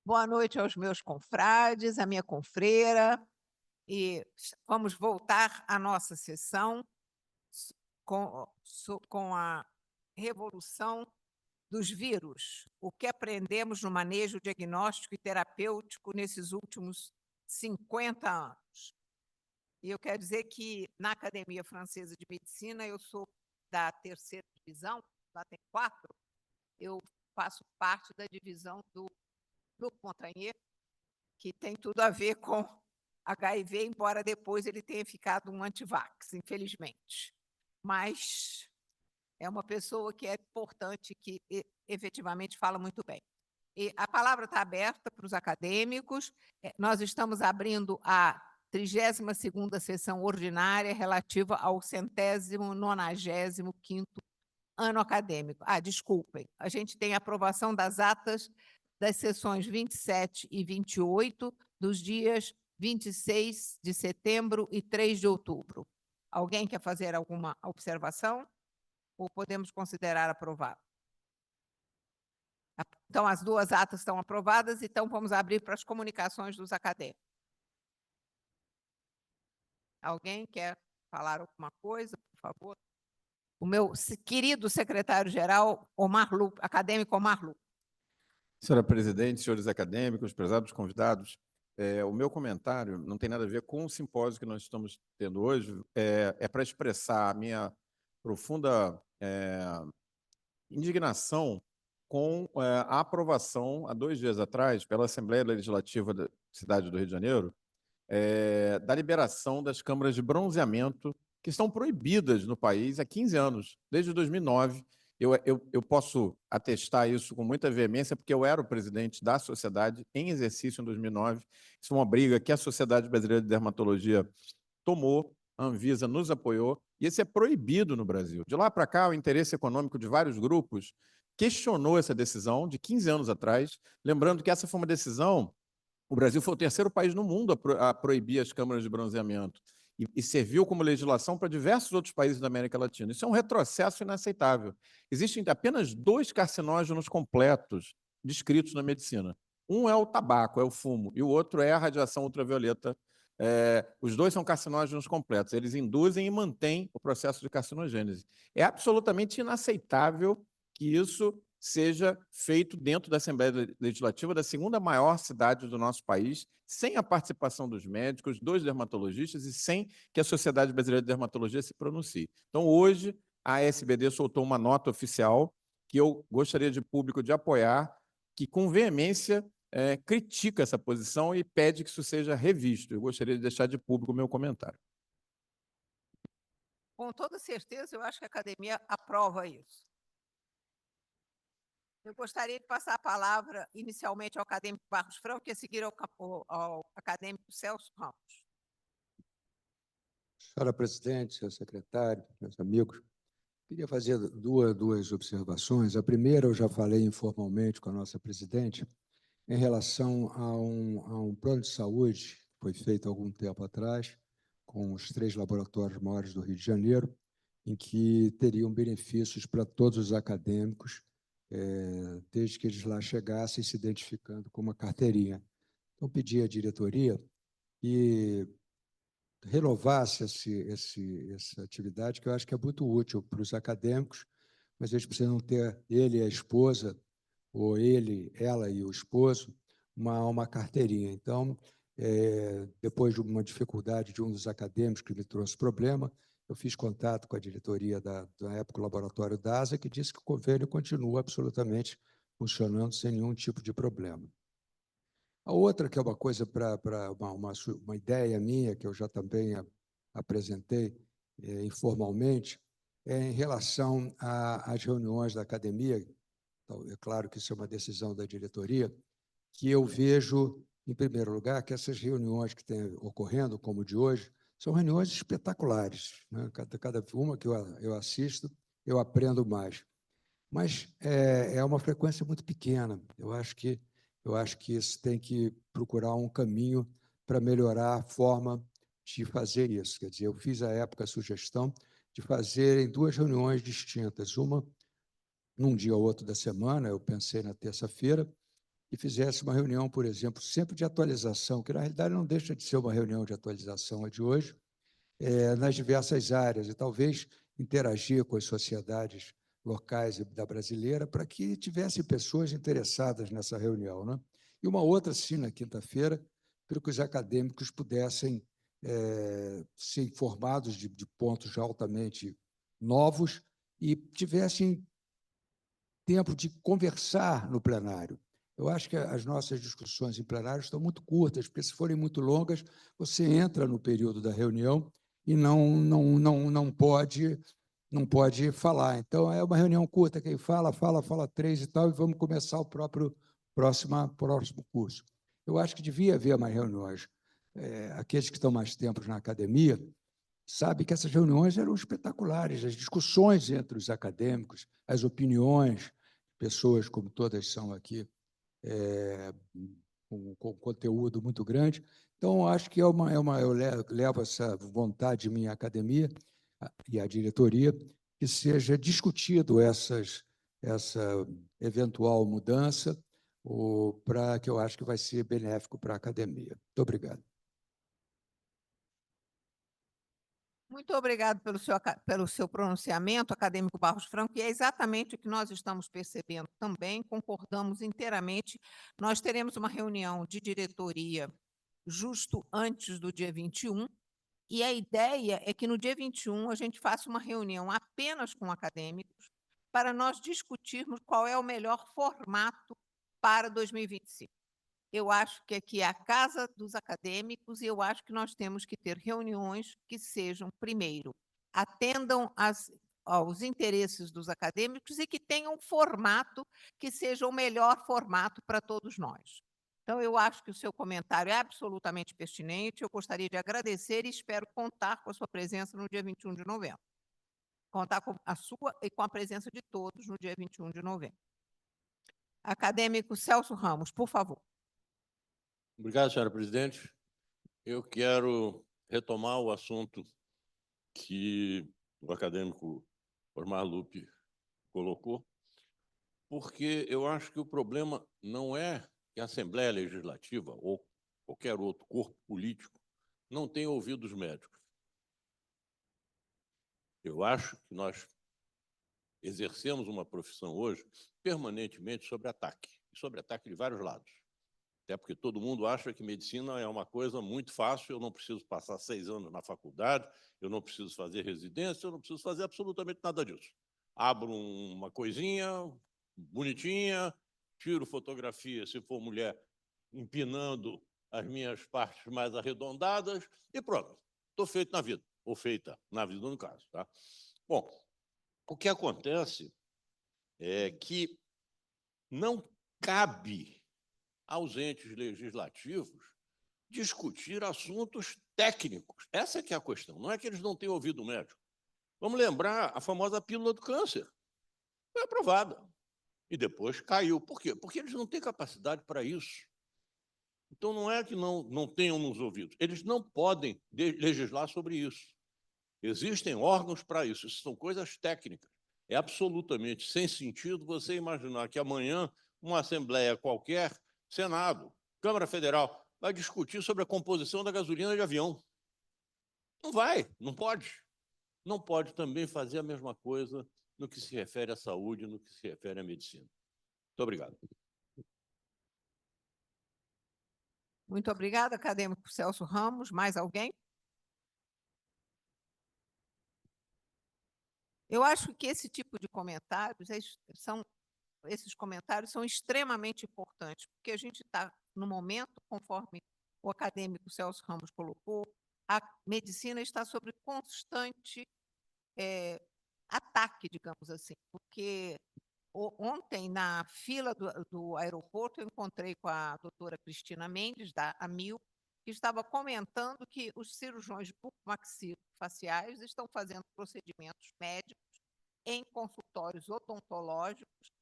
Boa noite aos meus confrades, à minha confreira, e vamos voltar à nossa sessão com a revolução dos vírus. O que aprendemos no manejo diagnóstico e terapêutico nesses últimos 50 anos. E eu quero dizer que, na Academia Francesa de Medicina, eu sou da terceira divisão, lá tem 4, eu faço parte da divisão do Luc Montagnier, que tem tudo a ver com HIV, embora depois ele tenha ficado um antivax, infelizmente. Mas é uma pessoa que é importante, que efetivamente fala muito bem. E a palavra está aberta para os acadêmicos. Nós estamos abrindo a 32ª sessão ordinária relativa ao 195º ano acadêmico. Desculpem, a gente tem a aprovação das atas das sessões 27 e 28, dos dias 26 de setembro e 3 de outubro. Alguém quer fazer alguma observação? Ou podemos considerar aprovado? Então, as duas atas estão aprovadas, então vamos abrir para as comunicações dos acadêmicos. Alguém quer falar alguma coisa, por favor? O meu querido secretário-geral, acadêmico Omar Lu. Senhora presidente, senhores acadêmicos, prezados convidados, o meu comentário não tem nada a ver com o simpósio que nós estamos tendo hoje, é para expressar a minha profunda indignação com a aprovação, há 2 dias atrás, pela Assembleia Legislativa da cidade do Rio de Janeiro, da liberação das câmaras de bronzeamento, que estão proibidas no país há 15 anos, desde 2009. Eu posso atestar isso com muita veemência, porque eu era o presidente da sociedade em exercício em 2009. Isso é uma briga que a Sociedade Brasileira de Dermatologia tomou, a Anvisa nos apoiou, e esse é proibido no Brasil. De lá para cá, o interesse econômico de vários grupos questionou essa decisão de 15 anos atrás, lembrando que essa foi uma decisão. O Brasil foi o terceiro país no mundo a proibir as câmaras de bronzeamento e serviu como legislação para diversos outros países da América Latina. Isso é um retrocesso inaceitável. Existem apenas 2 carcinógenos completos descritos na medicina. Um é o tabaco, é o fumo, e o outro é a radiação ultravioleta. Os 2 são carcinógenos completos. Eles induzem e mantêm o processo de carcinogênese. É absolutamente inaceitável que isso seja feito dentro da Assembleia Legislativa da segunda maior cidade do nosso país, sem a participação dos médicos, dos dermatologistas e sem que a Sociedade Brasileira de Dermatologia se pronuncie. Então, hoje, a ASBD soltou uma nota oficial que eu gostaria de público de apoiar, que com veemência critica essa posição e pede que isso seja revisto. Eu gostaria de deixar de público o meu comentário. Com toda certeza, eu acho que a academia aprova isso. Eu gostaria de passar a palavra inicialmente ao acadêmico Barros Franco e a seguir ao acadêmico Celso Ramos. Senhora presidente, senhor secretário, meus amigos, queria fazer duas observações. A primeira, eu já falei informalmente com a nossa presidente, em relação a um plano de saúde que foi feito há algum tempo atrás, com os 3 laboratórios maiores do Rio de Janeiro, em que teriam benefícios para todos os acadêmicos, desde que eles lá chegassem se identificando com uma carteirinha. Então, pedi à diretoria que renovasse essa atividade, que eu acho que é muito útil para os acadêmicos, mas eles precisam ter, ele e a esposa, ou ela e o esposo, uma carteirinha. Então, depois de uma dificuldade de um dos acadêmicos que me trouxe problema, eu fiz contato com a diretoria da época, o laboratório DASA, que disse que o convênio continua absolutamente funcionando sem nenhum tipo de problema. A outra, que é uma coisa uma ideia minha, que eu já também apresentei informalmente, é em relação às reuniões da academia. Então, é claro que isso é uma decisão da diretoria, que eu vejo, em primeiro lugar, que essas reuniões que têm ocorrendo, como de hoje, são reuniões espetaculares, né? Cada uma que eu assisto, eu aprendo mais. Mas é uma frequência muito pequena. Eu acho que isso tem que procurar um caminho para melhorar a forma de fazer isso. Quer dizer, eu fiz à época a sugestão de fazer em 2 reuniões distintas, uma num dia ou outro da semana, eu pensei na terça-feira, e fizesse uma reunião, por exemplo, sempre de atualização, que na realidade não deixa de ser uma reunião de atualização a de hoje, nas diversas áreas, e talvez interagir com as sociedades locais da brasileira para que tivessem pessoas interessadas nessa reunião, né? E uma outra, sim, na quinta-feira, para que os acadêmicos pudessem ser informados de pontos altamente novos e tivessem tempo de conversar no plenário. Eu acho que as nossas discussões em plenário estão muito curtas, porque se forem muito longas, você entra no período da reunião e não pode falar. Então, é uma reunião curta, quem fala 3 e tal, e vamos começar o próximo curso. Eu acho que devia haver mais reuniões. Aqueles que estão mais tempo na academia sabem que essas reuniões eram espetaculares, as discussões entre os acadêmicos, as opiniões, pessoas como todas são aqui, com conteúdo muito grande. Então, acho que eu levo essa vontade em minha academia e a diretoria que seja discutido essa eventual mudança, para que eu acho que vai ser benéfico para a academia. Muito obrigado. Muito obrigado pelo seu pronunciamento, acadêmico Barros Franco, e é exatamente o que nós estamos percebendo também, concordamos inteiramente. Nós teremos uma reunião de diretoria justo antes do dia 21, e a ideia é que no dia 21 a gente faça uma reunião apenas com acadêmicos para nós discutirmos qual é o melhor formato para 2025. Eu acho que aqui é a casa dos acadêmicos e eu acho que nós temos que ter reuniões que sejam, primeiro, atendam aos interesses dos acadêmicos e que tenham um formato que seja o melhor formato para todos nós. Então, eu acho que o seu comentário é absolutamente pertinente, eu gostaria de agradecer e espero contar com a sua presença no dia 21 de novembro. Contar com a sua e com a presença de todos no dia 21 de novembro. Acadêmico Celso Ramos, por favor. Obrigado, senhora presidente. Eu quero retomar o assunto que o acadêmico Osmar Lupi colocou, porque eu acho que o problema não é que a Assembleia Legislativa ou qualquer outro corpo político não tenha ouvido os médicos. Eu acho que nós exercemos uma profissão hoje permanentemente sob ataque, e sob ataque de vários lados. Até porque todo mundo acha que medicina é uma coisa muito fácil, eu não preciso passar 6 anos na faculdade, eu não preciso fazer residência, eu não preciso fazer absolutamente nada disso. Abro uma coisinha bonitinha, tiro fotografia, se for mulher, empinando as minhas partes mais arredondadas e pronto, estou feito na vida, ou feita na vida no caso. Tá? Bom, o que acontece é que não cabe aos entes legislativos discutir assuntos técnicos. Essa é que é a questão. Não é que eles não tenham ouvido o médico. Vamos lembrar a famosa pílula do câncer. Foi aprovada. E depois caiu. Por quê? Porque eles não têm capacidade para isso. Então, não é que não tenham nos ouvidos. Eles não podem legislar sobre isso. Existem órgãos para isso. Isso são coisas técnicas. É absolutamente sem sentido você imaginar que amanhã uma assembleia qualquer, Senado, Câmara Federal, vai discutir sobre a composição da gasolina de avião. Não vai, não pode. Não pode também fazer a mesma coisa no que se refere à saúde, no que se refere à medicina. Muito obrigado. Muito obrigada, acadêmico Celso Ramos. Mais alguém? Eu acho que esse tipo de comentários esses comentários são extremamente importantes, porque a gente está no momento, conforme o acadêmico Celso Ramos colocou, a medicina está sob constante ataque, digamos assim, porque ontem, na fila do aeroporto, eu encontrei com a doutora Cristina Mendes, da AMIL, que estava comentando que os cirurgiões bucomaxilofaciais estão fazendo procedimentos médicos em consultórios odontológicos,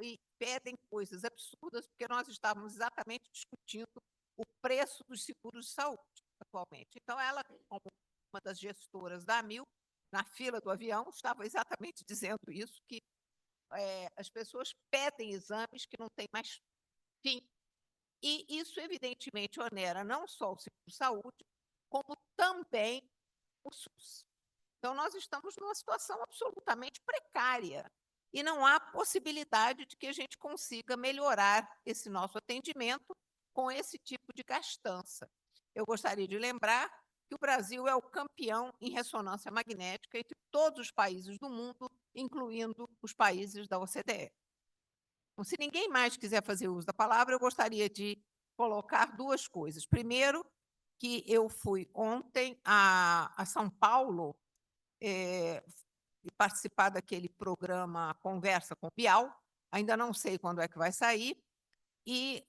e pedem coisas absurdas, porque nós estávamos exatamente discutindo o preço dos seguros de saúde atualmente. Então, ela, como uma das gestoras da AMIL, na fila do avião, estava exatamente dizendo isso, que as pessoas pedem exames que não têm mais enfim. E isso, evidentemente, onera não só o seguro-saúde, como também o SUS. Então, nós estamos numa situação absolutamente precária e não há possibilidade de que a gente consiga melhorar esse nosso atendimento com esse tipo de gastança. Eu gostaria de lembrar que o Brasil é o campeão em ressonância magnética entre todos os países do mundo, incluindo os países da OCDE. Então, se ninguém mais quiser fazer uso da palavra, eu gostaria de colocar duas coisas. Primeiro, que eu fui ontem a São Paulo e participar daquele programa Conversa com Bial, ainda não sei quando é que vai sair, e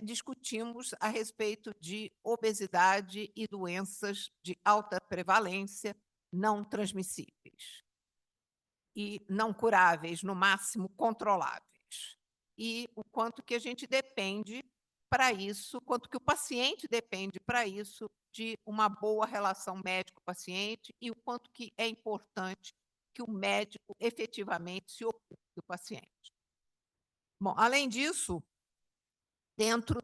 discutimos a respeito de obesidade e doenças de alta prevalência não transmissíveis e não curáveis, no máximo controláveis. E o quanto que a gente depende para isso, quanto que o paciente depende para isso de uma boa relação médico-paciente e o quanto que é importante que o médico efetivamente se ocupe do paciente. Bom, além disso, dentro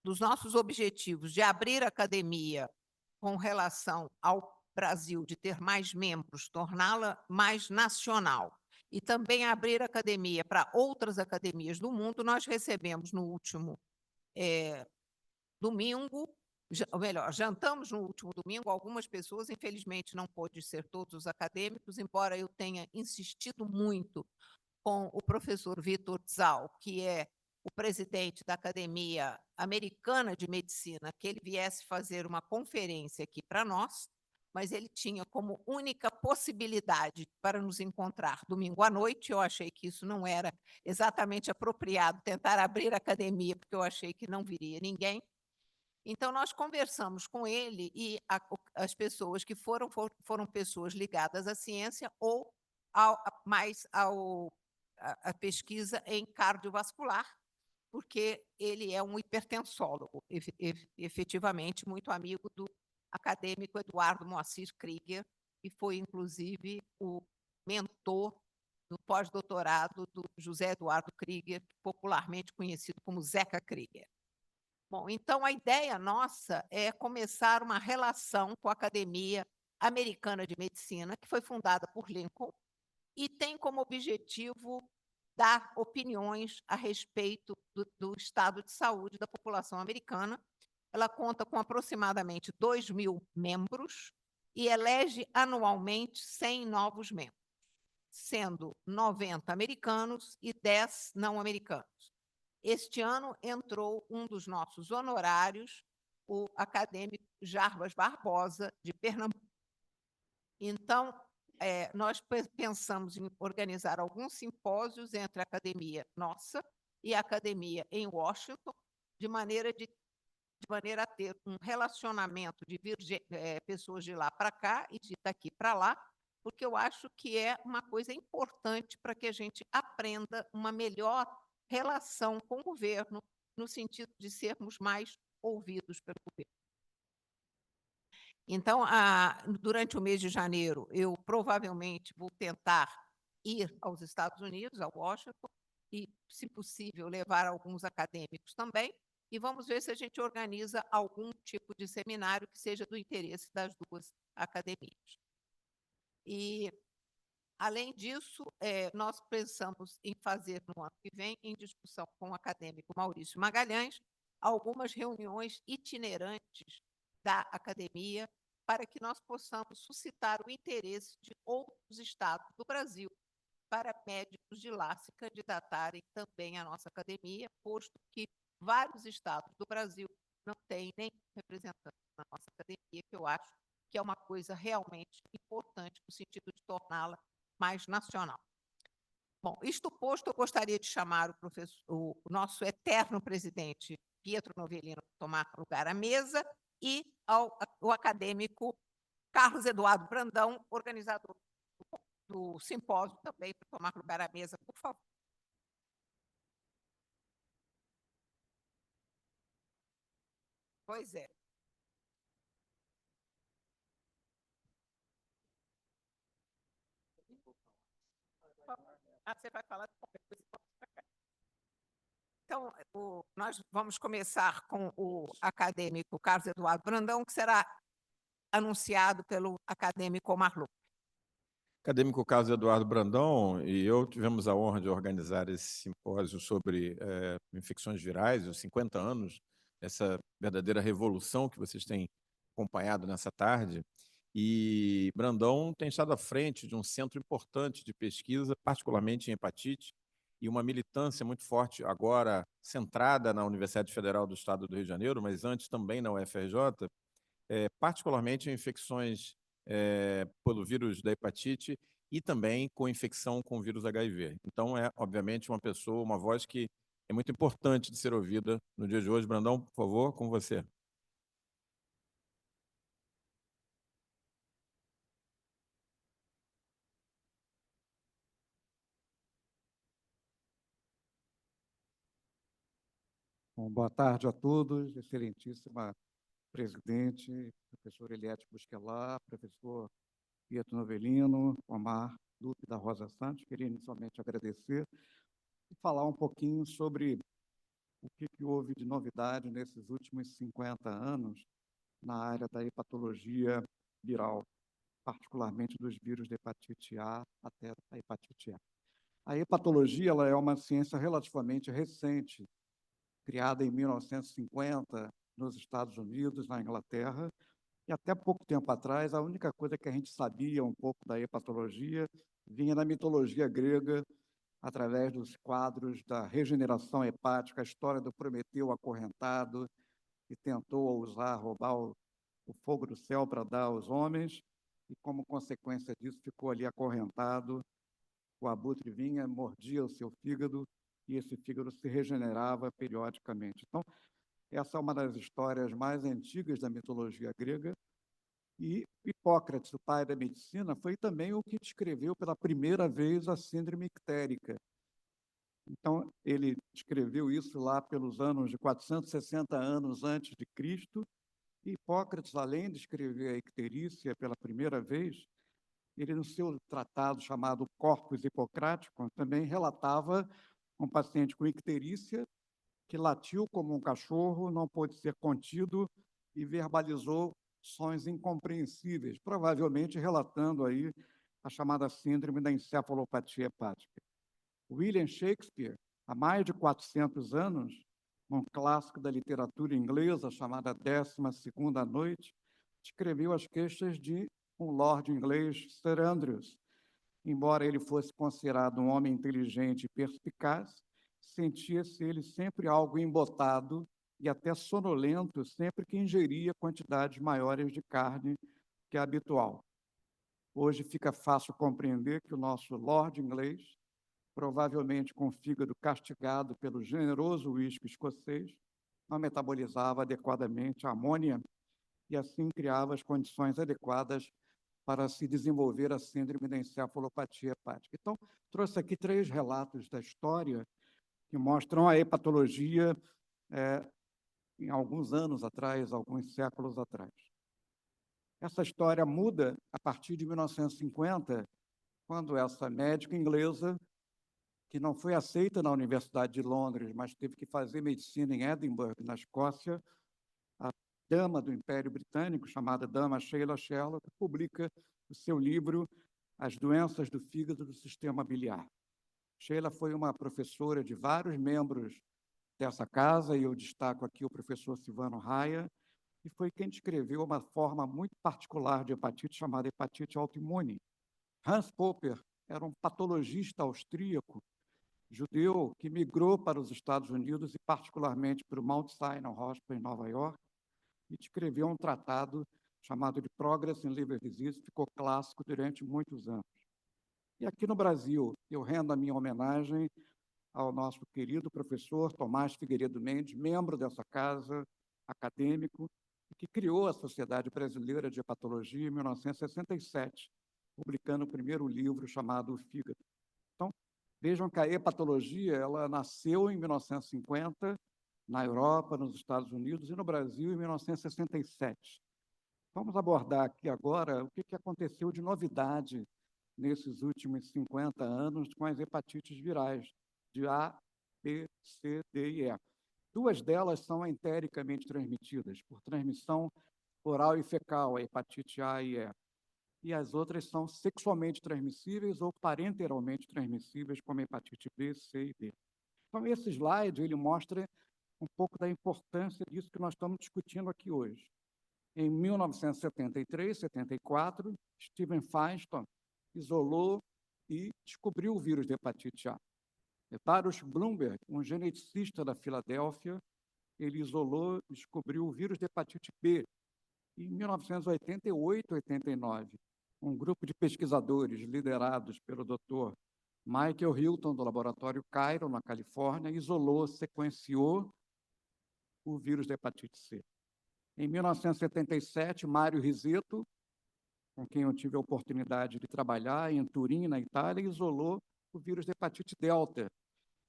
dos nossos objetivos de abrir a academia com relação ao Brasil, de ter mais membros, torná-la mais nacional, e também abrir a academia para outras academias do mundo, nós recebemos no último domingo, ou melhor, jantamos no último domingo, algumas pessoas, infelizmente não pôde ser todos os acadêmicos, embora eu tenha insistido muito com o professor Vitor Tzal, que é o presidente da Academia Americana de Medicina, que ele viesse fazer uma conferência aqui para nós, mas ele tinha como única possibilidade para nos encontrar domingo à noite. Eu achei que isso não era exatamente apropriado, tentar abrir a academia, porque eu achei que não viria ninguém. Então, nós conversamos com ele e as pessoas que foram pessoas ligadas à ciência ou mais à pesquisa em cardiovascular, porque ele é um hipertensólogo, efetivamente muito amigo do acadêmico Eduardo Moacir Krieger, que foi, inclusive, o mentor do pós-doutorado do José Eduardo Krieger, popularmente conhecido como Zeca Krieger. Bom, então a ideia nossa é começar uma relação com a Academia Americana de Medicina, que foi fundada por Lincoln, e tem como objetivo dar opiniões a respeito do estado de saúde da população americana. Ela conta com aproximadamente 2.000 membros e elege anualmente 100 novos membros, sendo 90 americanos e 10 não americanos. Este ano entrou um dos nossos honorários, o acadêmico Jarbas Barbosa, de Pernambuco. Então, nós pensamos em organizar alguns simpósios entre a academia nossa e a academia em Washington, de maneira a ter um relacionamento de pessoas de lá para cá e de daqui para lá, porque eu acho que é uma coisa importante para que a gente aprenda uma melhor relação com o governo, no sentido de sermos mais ouvidos pelo governo. Então, durante o mês de janeiro, eu provavelmente vou tentar ir aos Estados Unidos, a Washington, e, se possível, levar alguns acadêmicos também, e vamos ver se a gente organiza algum tipo de seminário que seja do interesse das duas academias. E, além disso, nós pensamos em fazer, no ano que vem, em discussão com o acadêmico Maurício Magalhães, algumas reuniões itinerantes da academia, para que nós possamos suscitar o interesse de outros estados do Brasil para médicos de lá se candidatarem também à nossa academia, posto que vários estados do Brasil não têm nem representante na nossa academia, que eu acho que é uma coisa realmente importante no sentido de torná-la mais nacional. Bom, isto posto, eu gostaria de chamar o nosso eterno presidente, Pietro Novellino, para tomar lugar à mesa, e o acadêmico Carlos Eduardo Brandão, organizador do simpósio, também para tomar lugar à mesa, por favor. Pois é. Você vai falar de qualquer coisa. Então, nós vamos começar com o acadêmico Carlos Eduardo Brandão, que será anunciado pelo acadêmico Omar Lucas. Acadêmico Carlos Eduardo Brandão e eu tivemos a honra de organizar esse simpósio sobre infecções virais, os 50 anos, essa verdadeira revolução que vocês têm acompanhado nessa tarde. E Brandão tem estado à frente de um centro importante de pesquisa, particularmente em hepatite, e uma militância muito forte, agora centrada na Universidade Federal do Estado do Rio de Janeiro, mas antes também na UFRJ, particularmente em infecções pelo vírus da hepatite e também com infecção com o vírus HIV. Então, obviamente, uma pessoa, uma voz que é muito importante de ser ouvida no dia de hoje. Brandão, por favor, com você. Bom, boa tarde a todos, excelentíssima presidente, professor Eliette Busquelar, professor Pietro Novelino, Omar Lupe da Rosa Santos. Queria inicialmente agradecer e falar um pouquinho sobre o que houve de novidade nesses últimos 50 anos na área da hepatologia viral, particularmente dos vírus de hepatite A até a hepatite A. A hepatologia ela é uma ciência relativamente recente, criada em 1950 nos Estados Unidos, na Inglaterra, e até pouco tempo atrás, a única coisa que a gente sabia um pouco da hepatologia vinha da mitologia grega, através dos quadros da regeneração hepática, a história do Prometeu acorrentado, que tentou roubar o fogo do céu para dar aos homens, e como consequência disso ficou ali acorrentado, o abutre vinha, mordia o seu fígado, e esse fígado se regenerava periodicamente. Então, essa é uma das histórias mais antigas da mitologia grega, e Hipócrates, o pai da medicina, foi também o que descreveu pela primeira vez a síndrome ictérica. Então, ele descreveu isso lá pelos anos de 460 anos antes de Cristo, e Hipócrates, além de escrever a icterícia pela primeira vez, ele, no seu tratado chamado Corpus Hipocrático, também relatava um paciente com icterícia que latiu como um cachorro, não pôde ser contido e verbalizou sons incompreensíveis, provavelmente relatando aí a chamada síndrome da encefalopatia hepática. William Shakespeare, há mais de 400 anos, um clássico da literatura inglesa chamada 12ª Noite, escreveu as queixas de um lord inglês, Sir Andrews. Embora ele fosse considerado um homem inteligente e perspicaz, sentia-se ele sempre algo embotado e até sonolento sempre que ingeria quantidades maiores de carne que a habitual. Hoje fica fácil compreender que o nosso lord inglês, provavelmente com o fígado castigado pelo generoso uísque escocês, não metabolizava adequadamente a amônia e assim criava as condições adequadas para se desenvolver a síndrome da encefalopatia hepática. Então, trouxe aqui 3 relatos da história que mostram a hepatologia em alguns anos atrás, alguns séculos atrás. Essa história muda a partir de 1950, quando essa médica inglesa, que não foi aceita na Universidade de Londres, mas teve que fazer medicina em Edinburgh, na Escócia, a dama do Império Britânico, chamada dama Sheila Sherlock, publica o seu livro As Doenças do Fígado do Sistema Biliar. Sheila foi uma professora de vários membros dessa casa, e eu destaco aqui o professor Silvano Raia, e foi quem descreveu uma forma muito particular de hepatite, chamada hepatite autoimune. Hans Popper era um patologista austríaco, judeu, que migrou para os Estados Unidos e particularmente para o Mount Sinai Hospital em Nova York, e descreveu um tratado chamado de Progress in Liver Disease, ficou clássico durante muitos anos. E aqui no Brasil, eu rendo a minha homenagem ao nosso querido professor Tomás Figueiredo Mendes, membro dessa casa, acadêmico, que criou a Sociedade Brasileira de Hepatologia em 1967, publicando o primeiro livro chamado O Fígado. Então, vejam que a hepatologia ela nasceu em 1950, na Europa, nos Estados Unidos e no Brasil em 1967. Vamos abordar aqui agora o que aconteceu de novidade nesses últimos 50 anos com as hepatites virais, de A B, C, D e E. Duas delas são entericamente transmitidas, por transmissão oral e fecal, a hepatite A e E. E as outras são sexualmente transmissíveis ou parenteralmente transmissíveis, como a hepatite B, C e D. Então, esse slide ele mostra um pouco da importância disso que nós estamos discutindo aqui hoje. Em 1973, 74, Stephen Feinstein isolou e descobriu o vírus de hepatite A. Darius Blumberg, um geneticista da Filadélfia, ele isolou e descobriu o vírus de hepatite B. Em 1988, 89, um grupo de pesquisadores liderados pelo Dr. Michael Hilton, do Laboratório Cairo, na Califórnia, isolou, sequenciou o vírus da hepatite C. Em 1977, Mário Risetto, com quem eu tive a oportunidade de trabalhar em Turim, na Itália, isolou o vírus da hepatite delta.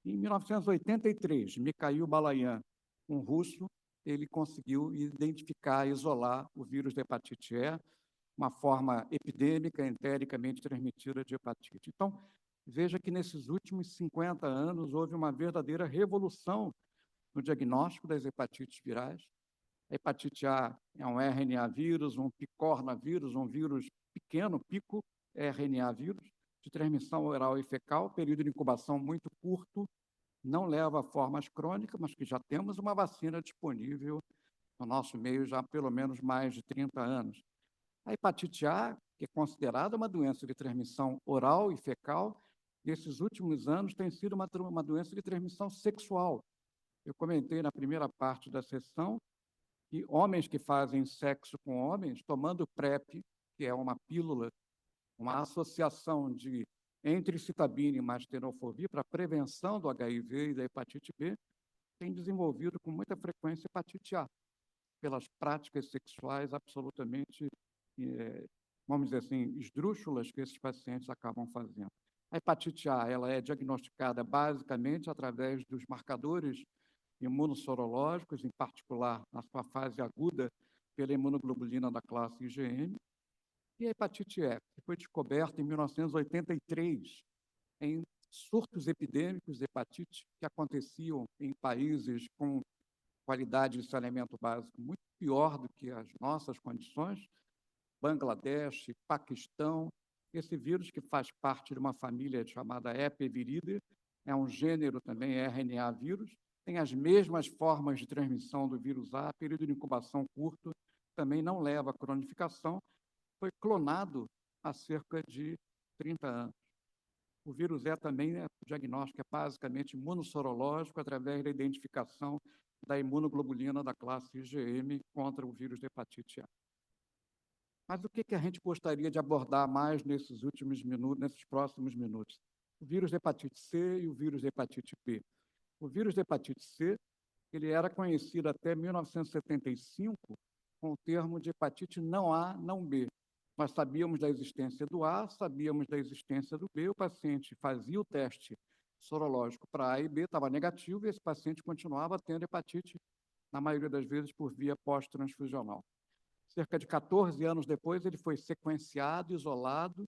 Em 1983, Mikhail Balayan, um russo, ele conseguiu identificar, isolar o vírus da hepatite E, uma forma epidêmica, entericamente transmitida de hepatite. Então, veja que nesses últimos 50 anos houve uma verdadeira revolução no diagnóstico das hepatites virais. A hepatite A é um RNA vírus, um picornavírus, um vírus pequeno, pico RNA vírus, de transmissão oral e fecal, período de incubação muito curto, não leva a formas crônicas, mas que já temos uma vacina disponível no nosso meio já há pelo menos mais de 30 anos. A hepatite A, que é considerada uma doença de transmissão oral e fecal, nesses últimos anos tem sido uma doença de transmissão sexual. Eu comentei na primeira parte da sessão que homens que fazem sexo com homens, tomando PrEP, que é uma pílula, uma associação de entricitabina e mais tenofovir para a prevenção do HIV e da hepatite B, tem desenvolvido com muita frequência hepatite A, pelas práticas sexuais absolutamente, vamos dizer assim, esdrúxulas que esses pacientes acabam fazendo. A hepatite A ela é diagnosticada basicamente através dos marcadores imunossorológicos, em particular na sua fase aguda, pela imunoglobulina da classe IgM. E a hepatite E, que foi descoberta em 1983, em surtos epidêmicos de hepatite que aconteciam em países com qualidade de saneamento básico muito pior do que as nossas condições, Bangladesh, Paquistão. Esse vírus, que faz parte de uma família chamada Epiviridae, é um gênero também RNA vírus, tem as mesmas formas de transmissão do vírus A, período de incubação curto, também não leva à cronificação, foi clonado há cerca de 30 anos. O vírus E também, o diagnóstico é basicamente imunossorológico, através da identificação da imunoglobulina da classe IgM contra o vírus da hepatite A. Mas o que a gente gostaria de abordar mais nesses últimos minutos, nesses próximos minutos? O vírus da hepatite C e o vírus da hepatite B. O vírus da hepatite C, ele era conhecido até 1975 com o termo de hepatite não A, não B. Nós sabíamos da existência do A, sabíamos da existência do B, o paciente fazia o teste sorológico para A e B, estava negativo, e esse paciente continuava tendo hepatite, na maioria das vezes, por via pós-transfusional. Cerca de 14 anos depois, ele foi sequenciado, isolado,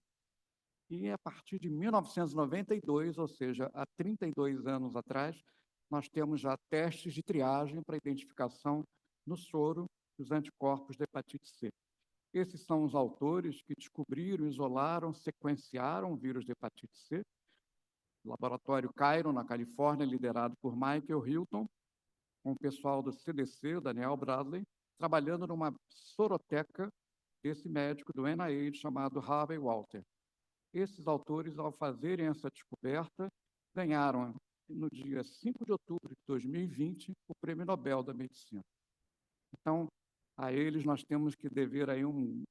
e a partir de 1992, ou seja, há 32 anos atrás, nós temos já testes de triagem para identificação no soro dos anticorpos da hepatite C. Esses são os autores que descobriram, isolaram, sequenciaram o vírus da hepatite C. O laboratório Cairo, na Califórnia, liderado por Michael Hilton, com o pessoal do CDC, o Daniel Bradley, trabalhando numa soroteca desse médico do NIH chamado Harvey Walter. Esses autores, ao fazerem essa descoberta, ganharam, no dia 5 de outubro de 2020, o Prêmio Nobel da Medicina. Então, a eles nós temos que dever aí um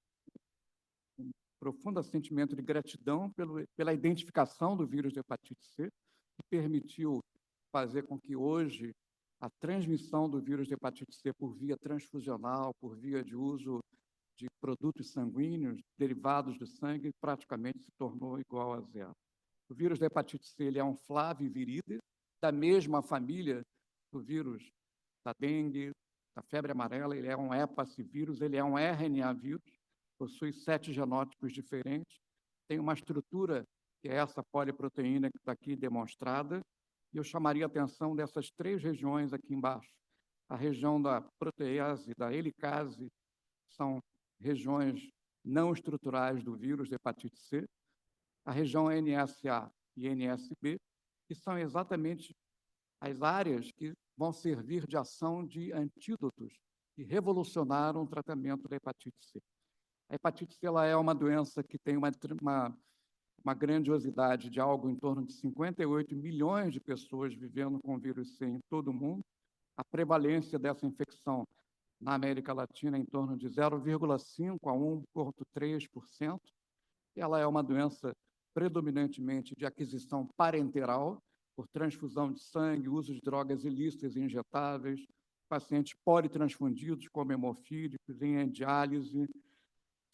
profundo sentimento de gratidão pela identificação do vírus de hepatite C, que permitiu fazer com que hoje a transmissão do vírus de hepatite C por via transfusional, por via de uso de produtos sanguíneos, derivados do sangue, praticamente se tornou igual a zero. O vírus da hepatite C ele é um flaviviridae, da mesma família do vírus da dengue, da febre amarela, ele é um hepacivírus, ele é um RNA vírus, possui 7 genótipos diferentes, tem uma estrutura, que é essa poliproteína que está aqui demonstrada, E eu chamaria a atenção dessas 3 regiões aqui embaixo. A região da protease, da helicase, são regiões não estruturais do vírus de hepatite C. A região NSA e NSB, que são exatamente as áreas que vão servir de ação de antídotos que revolucionaram o tratamento da hepatite C. A hepatite C ela é uma doença que tem uma grandiosidade de algo em torno de 58 milhões de pessoas vivendo com vírus C em todo o mundo. A prevalência dessa infecção na América Latina é em torno de 0,5% a 1,3%. Ela é uma doença predominantemente de aquisição parenteral, por transfusão de sangue, uso de drogas ilícitas e injetáveis, pacientes politransfundidos como hemofílicos, em diálise,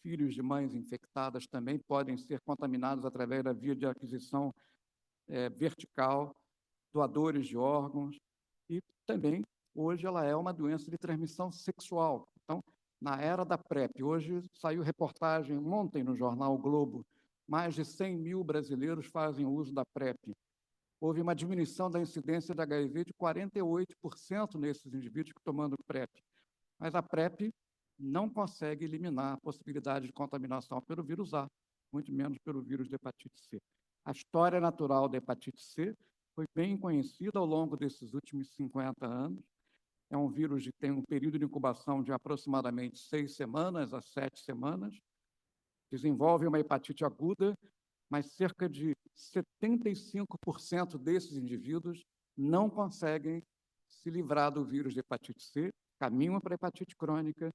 filhos de mães infectadas também podem ser contaminados através da via de aquisição vertical, doadores de órgãos, e também, hoje, ela é uma doença de transmissão sexual. Então, na era da PrEP, hoje saiu reportagem ontem no jornal o Globo, mais de 100 mil brasileiros fazem uso da PrEP. Houve uma diminuição da incidência de HIV de 48% nesses indivíduos que tomando PrEP. Mas a PrEP não consegue eliminar a possibilidade de contaminação pelo vírus A, muito menos pelo vírus de hepatite C. A história natural da hepatite C foi bem conhecida ao longo desses últimos 50 anos. É um vírus que tem um período de incubação de aproximadamente 6 semanas a 7 semanas. Desenvolve uma hepatite aguda, mas cerca de 75% desses indivíduos não conseguem se livrar do vírus de hepatite C, caminham para a hepatite crônica.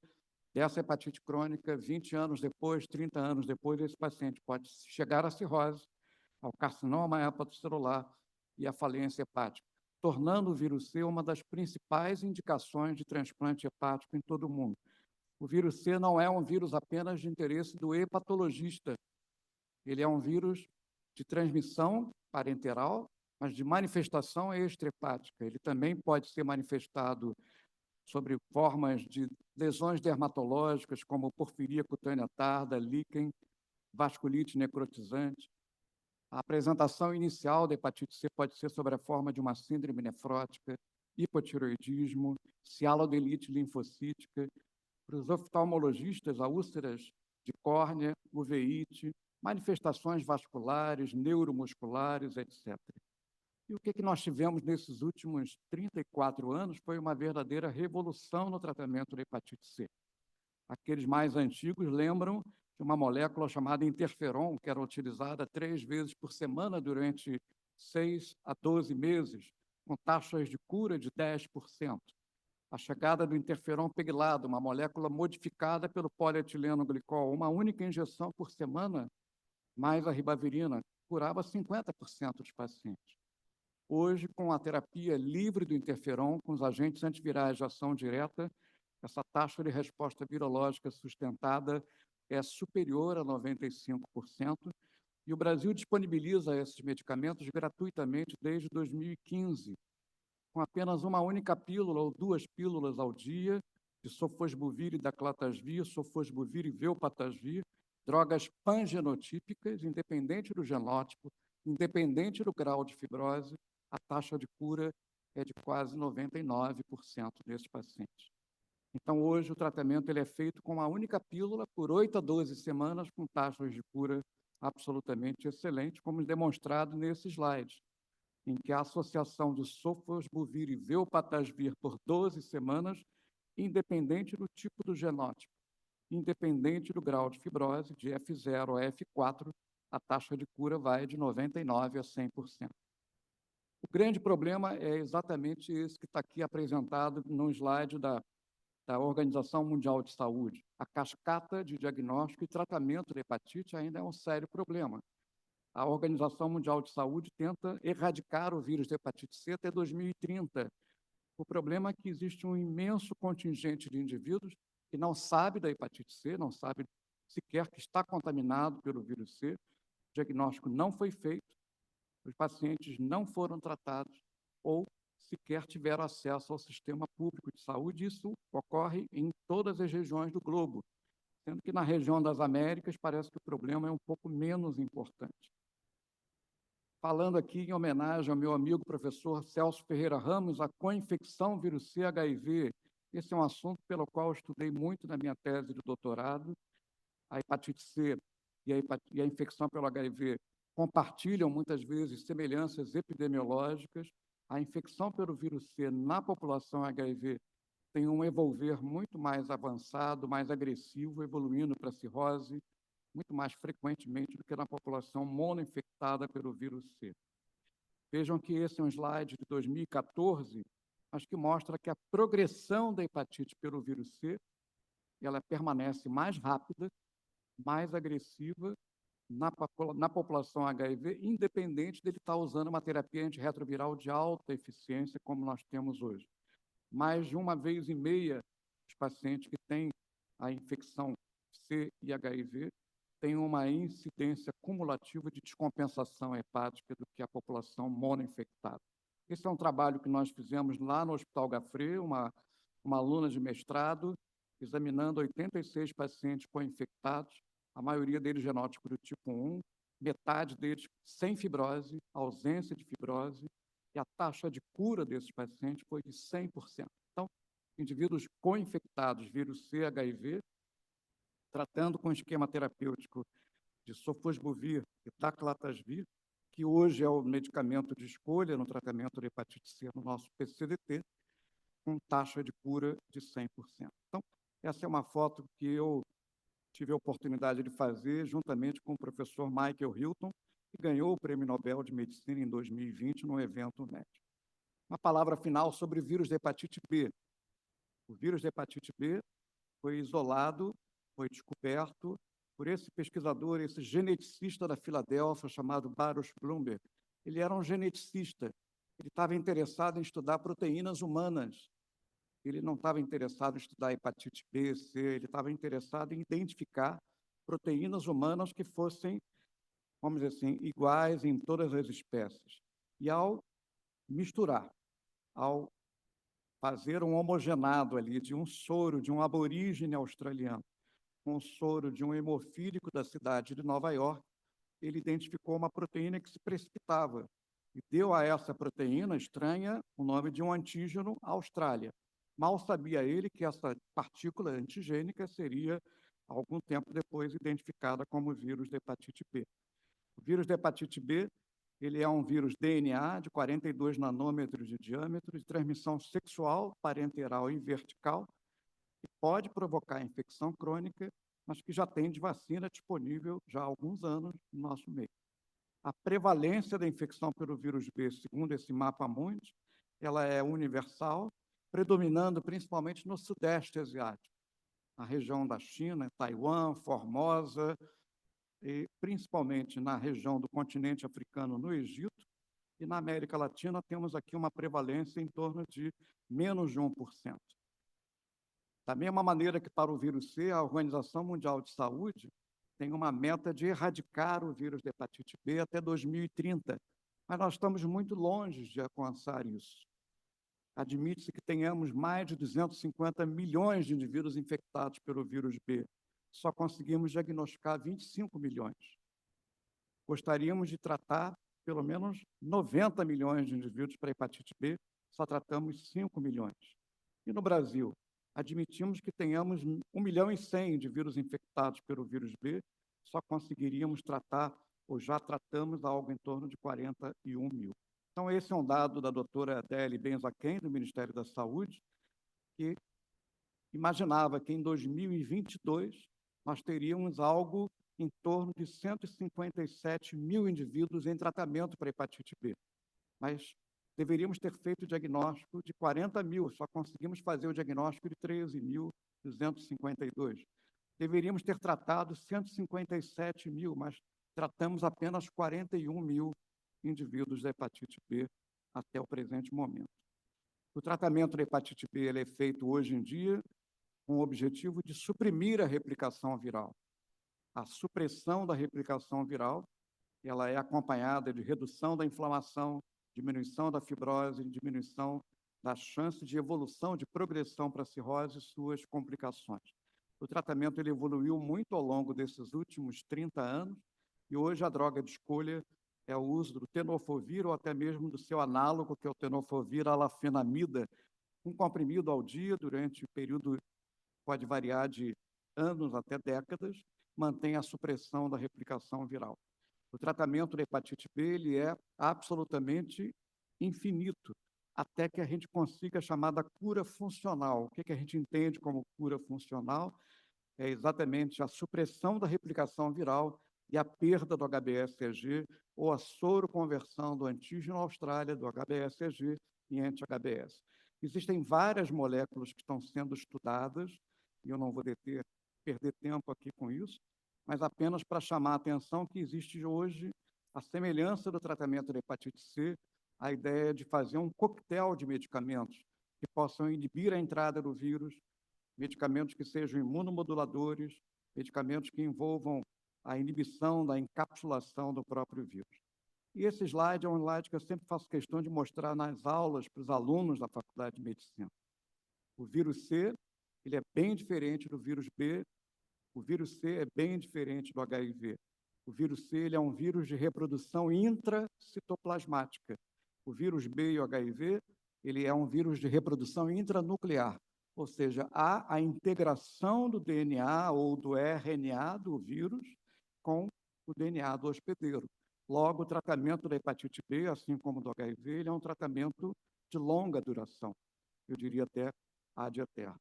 Dessa hepatite crônica, 20 anos depois, 30 anos depois, esse paciente pode chegar à cirrose, ao carcinoma hepatocelular e à falência hepática, tornando o vírus C uma das principais indicações de transplante hepático em todo o mundo. O vírus C não é um vírus apenas de interesse do hepatologista, ele é um vírus de transmissão parenteral, mas de manifestação extrahepática. Ele também pode ser manifestado sobre formas de lesões dermatológicas, como porfiria cutânea tarda, líquen, vasculite necrotizante. A apresentação inicial da hepatite C pode ser sobre a forma de uma síndrome nefrótica, hipotireoidismo, cialodelite linfocítica. Para os oftalmologistas, a úlceras de córnea, uveíte, manifestações vasculares, neuromusculares, etc. E o que nós tivemos nesses últimos 34 anos foi uma verdadeira revolução no tratamento da hepatite C. Aqueles mais antigos lembram de uma molécula chamada interferon, que era utilizada 3 vezes por semana durante 6 a 12 meses, com taxas de cura de 10%. A chegada do interferon pegilado, uma molécula modificada pelo polietileno glicol, uma única injeção por semana, mais a ribavirina, curava 50% dos pacientes. Hoje, com a terapia livre do interferon, com os agentes antivirais de ação direta, essa taxa de resposta virológica sustentada é superior a 95%, e o Brasil disponibiliza esses medicamentos gratuitamente desde 2015, com apenas uma única pílula ou 2 pílulas ao dia, de sofosbuvir e daclatasvir, sofosbuvir e velpatasvir, drogas pangenotípicas, independente do genótipo, independente do grau de fibrose, a taxa de cura é de quase 99% desses pacientes. Então, hoje, o tratamento ele é feito com uma única pílula por 8 a 12 semanas, com taxas de cura absolutamente excelentes, como demonstrado nesse slide, em que a associação de sofosbuvir e velpatasvir por 12 semanas, independente do tipo do genótipo, independente do grau de fibrose, de F0 a F4, a taxa de cura vai de 99% a 100%. O grande problema é exatamente esse que está aqui apresentado no slide da Organização Mundial de Saúde. A cascata de diagnóstico e tratamento da hepatite ainda é um sério problema. A Organização Mundial de Saúde tenta erradicar o vírus da hepatite C até 2030. O problema é que existe um imenso contingente de indivíduos que não sabe da hepatite C, não sabe sequer que está contaminado pelo vírus C, o diagnóstico não foi feito, os pacientes não foram tratados ou sequer tiveram acesso ao sistema público de saúde. Isso ocorre em todas as regiões do globo, sendo que na região das Américas parece que o problema é um pouco menos importante. falando aqui em homenagem ao meu amigo professor Celso Ferreira Ramos, a co-infecção vírus C HIV. Esse é um assunto pelo qual eu estudei muito na minha tese de doutorado. A hepatite C e a infecção pelo HIV compartilham, muitas vezes, semelhanças epidemiológicas. A infecção pelo vírus C na população HIV tem um evolver muito mais avançado, mais agressivo, evoluindo para cirrose, muito mais frequentemente do que na população monoinfectada pelo vírus C. Vejam que esse é um slide de 2014, mas que mostra que a progressão da hepatite pelo vírus C, ela permanece mais rápida, mais agressiva na população HIV, independente dele estar usando uma terapia antirretroviral de alta eficiência, como nós temos hoje. Mais de 1,5 vezes os pacientes que têm a infecção C e HIV têm uma incidência cumulativa de descompensação hepática do que a população monoinfectada. Esse é um trabalho que nós fizemos lá no Hospital Gafré, uma aluna de mestrado, examinando 86 pacientes co-infectados, a maioria deles genótipo do tipo 1, metade deles sem fibrose, ausência de fibrose, e a taxa de cura desses pacientes foi de 100%. Então, indivíduos co-infectados, vírus C, HIV, tratando com esquema terapêutico de sofosbuvir e taclatasvir, que hoje é o medicamento de escolha no tratamento de hepatite C no nosso PCDT, com taxa de cura de 100%. Então, essa é uma foto que eu tive a oportunidade de fazer juntamente com o professor Michael Hilton, que ganhou o Prêmio Nobel de Medicina em 2020 no evento médico. Uma palavra final sobre o vírus da hepatite B. O vírus da hepatite B foi isolado, foi descoberto por esse pesquisador, esse geneticista da Filadélfia, chamado Baruch Blumberg. Ele era um geneticista, ele estava interessado em estudar proteínas humanas. Ele não estava interessado em estudar hepatite B, C, ele estava interessado em identificar proteínas humanas que fossem, vamos dizer assim, iguais em todas as espécies. E ao misturar, ao fazer um homogenado ali de um soro de um aborígene australiano com o soro de um hemofílico da cidade de Nova York, ele identificou uma proteína que se precipitava e deu a essa proteína estranha o nome de um antígeno Austrália. Mal sabia ele que essa partícula antigênica seria, algum tempo depois, identificada como vírus da hepatite B. O vírus da hepatite B, ele é um vírus DNA de 42 nanômetros de diâmetro, de transmissão sexual, parenteral e vertical, que pode provocar infecção crônica, mas que já tem de vacina disponível já há alguns anos no nosso meio. A prevalência da infecção pelo vírus B, segundo esse mapa-mundi, ela é universal, predominando principalmente no Sudeste Asiático, na região da China, Taiwan, Formosa, e principalmente na região do continente africano, no Egito, e na América Latina temos aqui uma prevalência em torno de menos de 1%. Da mesma maneira que para o vírus C, a Organização Mundial de Saúde tem uma meta de erradicar o vírus da hepatite B até 2030, mas nós estamos muito longe de alcançar isso. Admite-se que tenhamos mais de 250 milhões de indivíduos infectados pelo vírus B. Só conseguimos diagnosticar 25 milhões. Gostaríamos de tratar pelo menos 90 milhões de indivíduos para hepatite B, só tratamos 5 milhões. E no Brasil, admitimos que tenhamos 1,1 milhão de vírus infectados pelo vírus B, só conseguiríamos tratar, ou já tratamos, algo em torno de 41 mil. Então, esse é um dado da doutora Adele Benzaquem, do Ministério da Saúde, que imaginava que em 2022 nós teríamos algo em torno de 157 mil indivíduos em tratamento para hepatite B. Mas deveríamos ter feito o diagnóstico de 40 mil, só conseguimos fazer o diagnóstico de 13.252. Deveríamos ter tratado 157 mil, mas tratamos apenas 41 mil indivíduos da hepatite B até o presente momento. O tratamento da hepatite B ele é feito hoje em dia com o objetivo de suprimir a replicação viral. A supressão da replicação viral ela é acompanhada de redução da inflamação, diminuição da fibrose, diminuição da chance de evolução, de progressão para a cirrose e suas complicações. O tratamento ele evoluiu muito ao longo desses últimos 30 anos e hoje a droga de escolha é o uso do tenofovir ou até mesmo do seu análogo, que é o tenofovir alafenamida, um comprimido ao dia durante o período, pode variar de anos até décadas, mantém a supressão da replicação viral. O tratamento da hepatite B ele é absolutamente infinito, até que a gente consiga a chamada cura funcional. O que a gente entende como cura funcional? É exatamente a supressão da replicação viral e a perda do HBsAg ou a soroconversão do antígeno Austrália, do HBsAg, em anti-HBs. Existem várias moléculas que estão sendo estudadas, e eu não vou perder tempo aqui com isso, mas apenas para chamar a atenção que existe hoje a semelhança do tratamento da hepatite C, a ideia de fazer um coquetel de medicamentos que possam inibir a entrada do vírus, medicamentos que sejam imunomoduladores, medicamentos que envolvam a inibição da encapsulação do próprio vírus. E esse slide é um slide que eu sempre faço questão de mostrar nas aulas para os alunos da Faculdade de Medicina. O vírus C, ele é bem diferente do vírus B, o vírus C é bem diferente do HIV. O vírus C ele é um vírus de reprodução intracitoplasmática. O vírus B e o HIV, ele é um vírus de reprodução intranuclear, ou seja, há a integração do DNA ou do RNA do vírus com o DNA do hospedeiro. Logo, o tratamento da hepatite B, assim como do HIV, ele é um tratamento de longa duração, eu diria até ad eterno.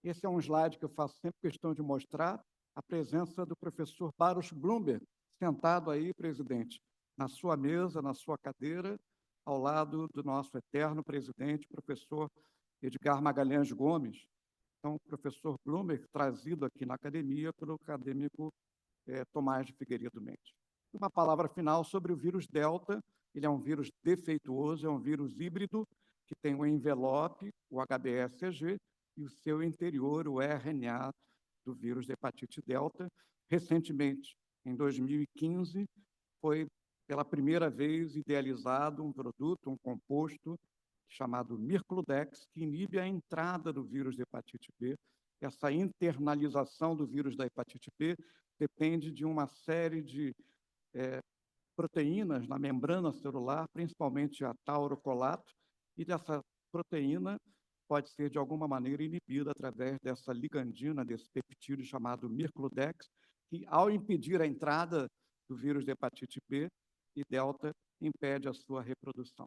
Esse é um slide que eu faço sempre questão de mostrar a presença do professor Baruch Blumberg, sentado aí, presidente, na sua mesa, na sua cadeira, ao lado do nosso eterno presidente, professor Edgar Magalhães Gomes. Então, o professor Blumberg, trazido aqui na academia pelo acadêmico Tomás de Figueiredo Mendes. Uma palavra final sobre o vírus Delta. Ele é um vírus defeituoso, é um vírus híbrido, que tem o envelope, o HBsAg, e o seu interior, o RNA do vírus da hepatite delta. Recentemente, em 2015, foi pela primeira vez idealizado um produto, um composto chamado Mircludex, que inibe a entrada do vírus da hepatite B. Essa internalização do vírus da hepatite B depende de uma série de proteínas na membrana celular, principalmente a taurocolato, e dessa proteína pode ser, de alguma maneira, inibida através dessa ligandina, desse peptídeo chamado Mircludex, que, ao impedir a entrada do vírus de hepatite B e delta, impede a sua reprodução.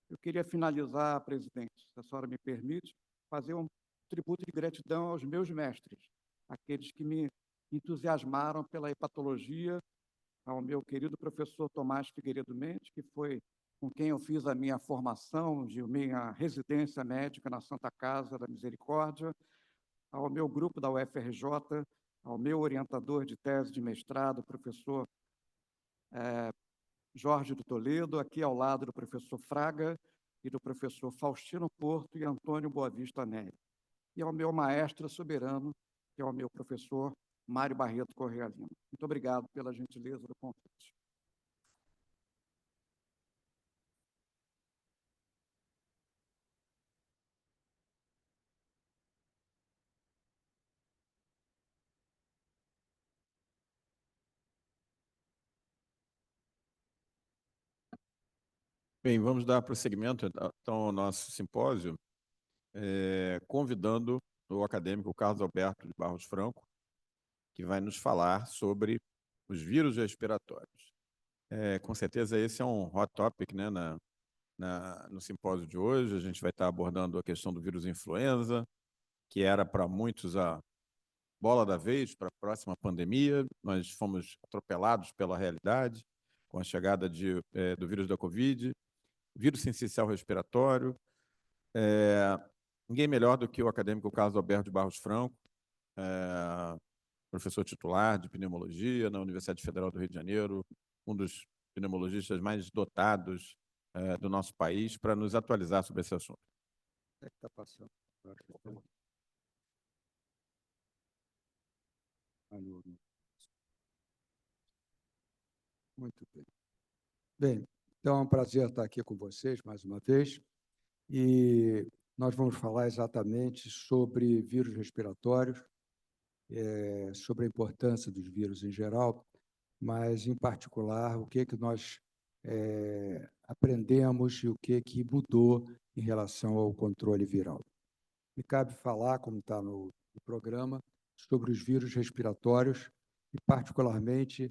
Eu queria finalizar, presidente, se a senhora me permite, fazer um tributo de gratidão aos meus mestres, aqueles que me entusiasmaram pela hepatologia, ao meu querido professor Tomás Figueiredo Mendes, que foi com quem eu fiz a minha formação, de minha residência médica na Santa Casa da Misericórdia, ao meu grupo da UFRJ, ao meu orientador de tese de mestrado, professor Jorge do Toledo, aqui ao lado do professor Fraga e do professor Faustino Porto e Antônio Boavista Nery. E ao meu maestro soberano, que é o meu professor Mário Barreto Correia Lima. Muito obrigado pela gentileza do convite. Bem, vamos dar prosseguimento então ao nosso simpósio, convidando o acadêmico Carlos Alberto de Barros Franco, que vai nos falar sobre os vírus respiratórios. Com certeza esse é um hot topic, né, no simpósio de hoje. A gente vai estar abordando a questão do vírus influenza, que era para muitos a bola da vez para a próxima pandemia. Nós fomos atropelados pela realidade com a chegada do vírus da Covid, vírus sincicial respiratório. Ninguém melhor do que o acadêmico Carlos Alberto de Barros Franco, professor titular de pneumologia na Universidade Federal do Rio de Janeiro, um dos pneumologistas mais dotados do nosso país, para nos atualizar sobre esse assunto. É que está passando. Muito bem. Bem, então é um prazer estar aqui com vocês mais uma vez. E nós vamos falar exatamente sobre vírus respiratórios, sobre a importância dos vírus em geral, mas, em particular, o que nós aprendemos e o que mudou em relação ao controle viral. Me cabe falar, como está no programa, sobre os vírus respiratórios e, particularmente,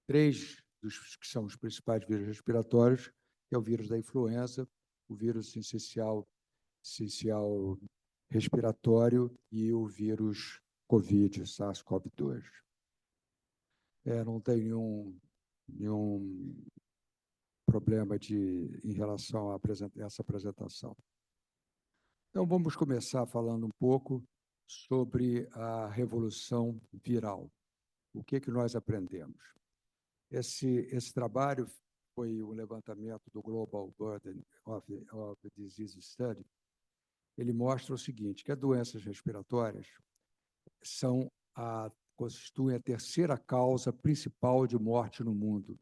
3 dos que são os principais vírus respiratórios, que é o vírus da influenza, o vírus sincicial respiratório e o vírus COVID, SARS-CoV-2. Não tem nenhum problema em relação a essa apresentação. Então, vamos começar falando um pouco sobre a revolução viral. O que nós aprendemos? Esse trabalho foi um levantamento do Global Burden of Disease Study. Ele mostra o seguinte, que as doenças respiratórias constituem a terceira causa principal de morte no mundo,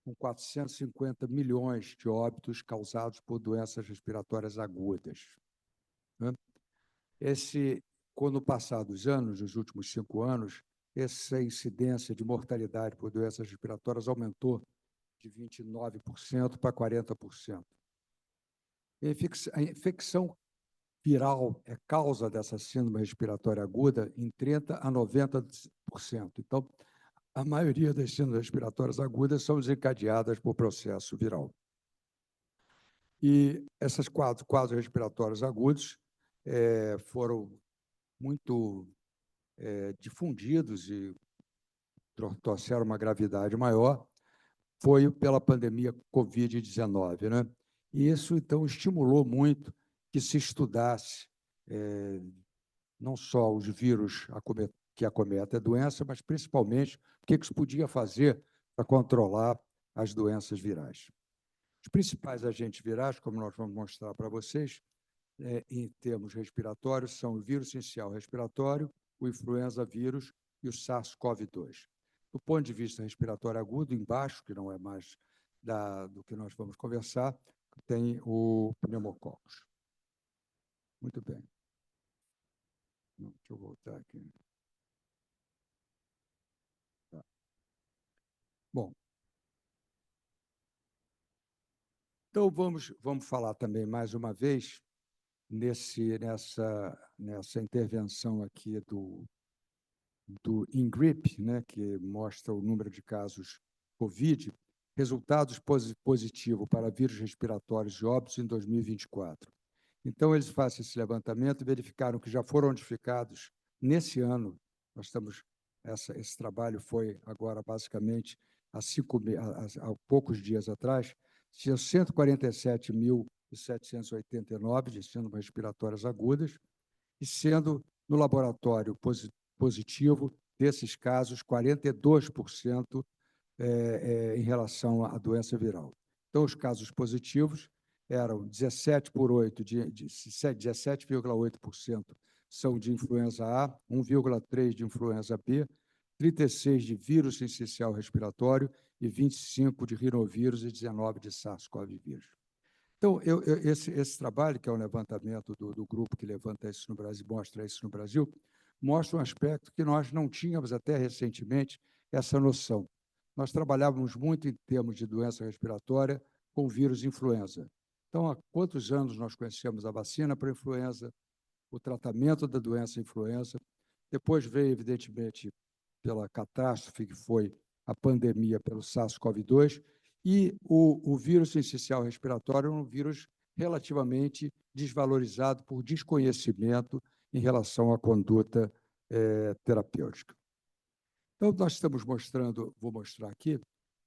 com 450 milhões de óbitos causados por doenças respiratórias agudas. Com o passar dos anos, nos últimos 5 anos, essa incidência de mortalidade por doenças respiratórias aumentou de 29% para 40%. A infecção viral é causa dessa síndrome respiratória aguda em 30% a 90%. Então, a maioria das síndromes respiratórias agudas são desencadeadas por processo viral. E esses quadros respiratórios agudos foram muito difundidos e trouxeram uma gravidade maior, foi pela pandemia Covid-19, né? E isso, então, estimulou muito que se estudasse não só os vírus que acometem a doença, mas, principalmente, o que se podia fazer para controlar as doenças virais. Os principais agentes virais, como nós vamos mostrar para vocês, em termos respiratórios, são o vírus sincicial respiratório, o influenza vírus e o SARS-CoV-2. Do ponto de vista respiratório agudo, embaixo, que não é mais do que nós vamos conversar, tem o pneumococcus. Muito bem. Deixa eu voltar aqui. Tá. Bom. Então, vamos falar também, mais uma vez, nessa intervenção aqui do INGRIP, né, que mostra o número de casos COVID, resultados positivos para vírus respiratórios e óbitos em 2024. Então, eles fazem esse levantamento e verificaram que já foram notificados nesse ano. Esse trabalho foi agora, basicamente, há poucos dias atrás, tinha 147.789 de síndromes respiratórias agudas, e sendo no laboratório positivo desses casos, 42% em relação à doença viral. Então, os casos positivos eram 17,8% são de influenza A, 1,3% de influenza B, 36% de vírus sincicial respiratório e 25% de rinovírus e 19% de SARS-CoV-vírus. Então, esse trabalho, que é um levantamento do grupo que levanta isso no Brasil, mostra isso no Brasil, mostra um aspecto que nós não tínhamos até recentemente essa noção. Nós trabalhávamos muito em termos de doença respiratória com o vírus influenza. Então, há quantos anos nós conhecemos a vacina para a influenza, o tratamento da doença influenza, depois veio, evidentemente, pela catástrofe que foi a pandemia pelo SARS-CoV-2, e o vírus sincicial respiratório é um vírus relativamente desvalorizado por desconhecimento em relação à conduta terapêutica. Então, nós estamos mostrando, vou mostrar aqui,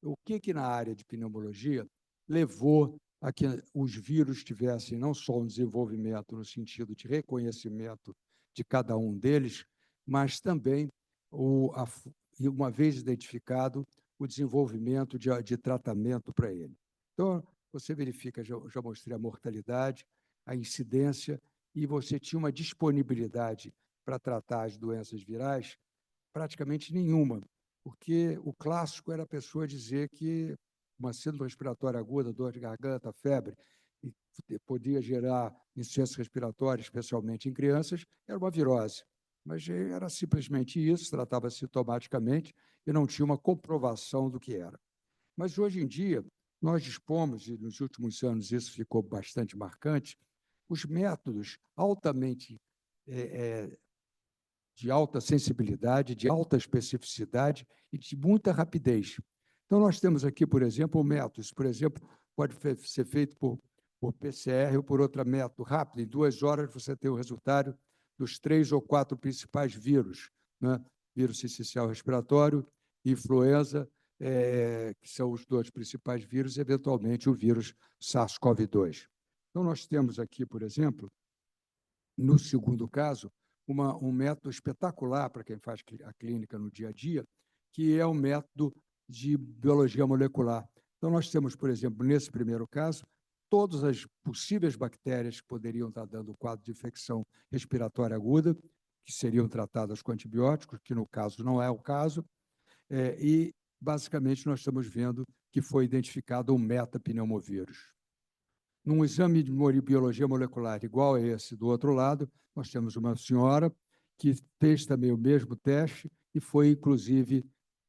o que na área de pneumologia levou a que os vírus tivessem não só um desenvolvimento no sentido de reconhecimento de cada um deles, mas também, uma vez identificado, o desenvolvimento de tratamento para ele. Então, você verifica, já mostrei a mortalidade, a incidência, e você tinha uma disponibilidade para tratar as doenças virais praticamente nenhuma, porque o clássico era a pessoa dizer que uma síndrome respiratória aguda, dor de garganta, febre, e podia gerar insuficiência respiratória, especialmente em crianças, era uma virose. Mas era simplesmente isso, tratava sintomaticamente e não tinha uma comprovação do que era. Mas, hoje em dia, nós dispomos, e nos últimos anos isso ficou bastante marcante, os métodos altamente de alta sensibilidade, de alta especificidade e de muita rapidez. Então, nós temos aqui, por exemplo, o método. Isso, por exemplo, pode ser feito por PCR ou por outro método rápido. Em 2 horas, você tem o resultado dos 3 ou 4 principais vírus, né? Vírus sincicial respiratório, influenza, que são os 2 principais vírus, e, eventualmente, o vírus SARS-CoV-2. Então, nós temos aqui, por exemplo, no segundo caso, um método espetacular para quem faz a clínica no dia a dia, que é o método de biologia molecular. Então, nós temos, por exemplo, nesse primeiro caso, todas as possíveis bactérias que poderiam estar dando o quadro de infecção respiratória aguda, que seriam tratadas com antibióticos, que no caso não é o caso, e, basicamente, nós estamos vendo que foi identificado um metapneumovírus. Num exame de biologia molecular igual a esse do outro lado, nós temos uma senhora que fez também o mesmo teste e foi, inclusive,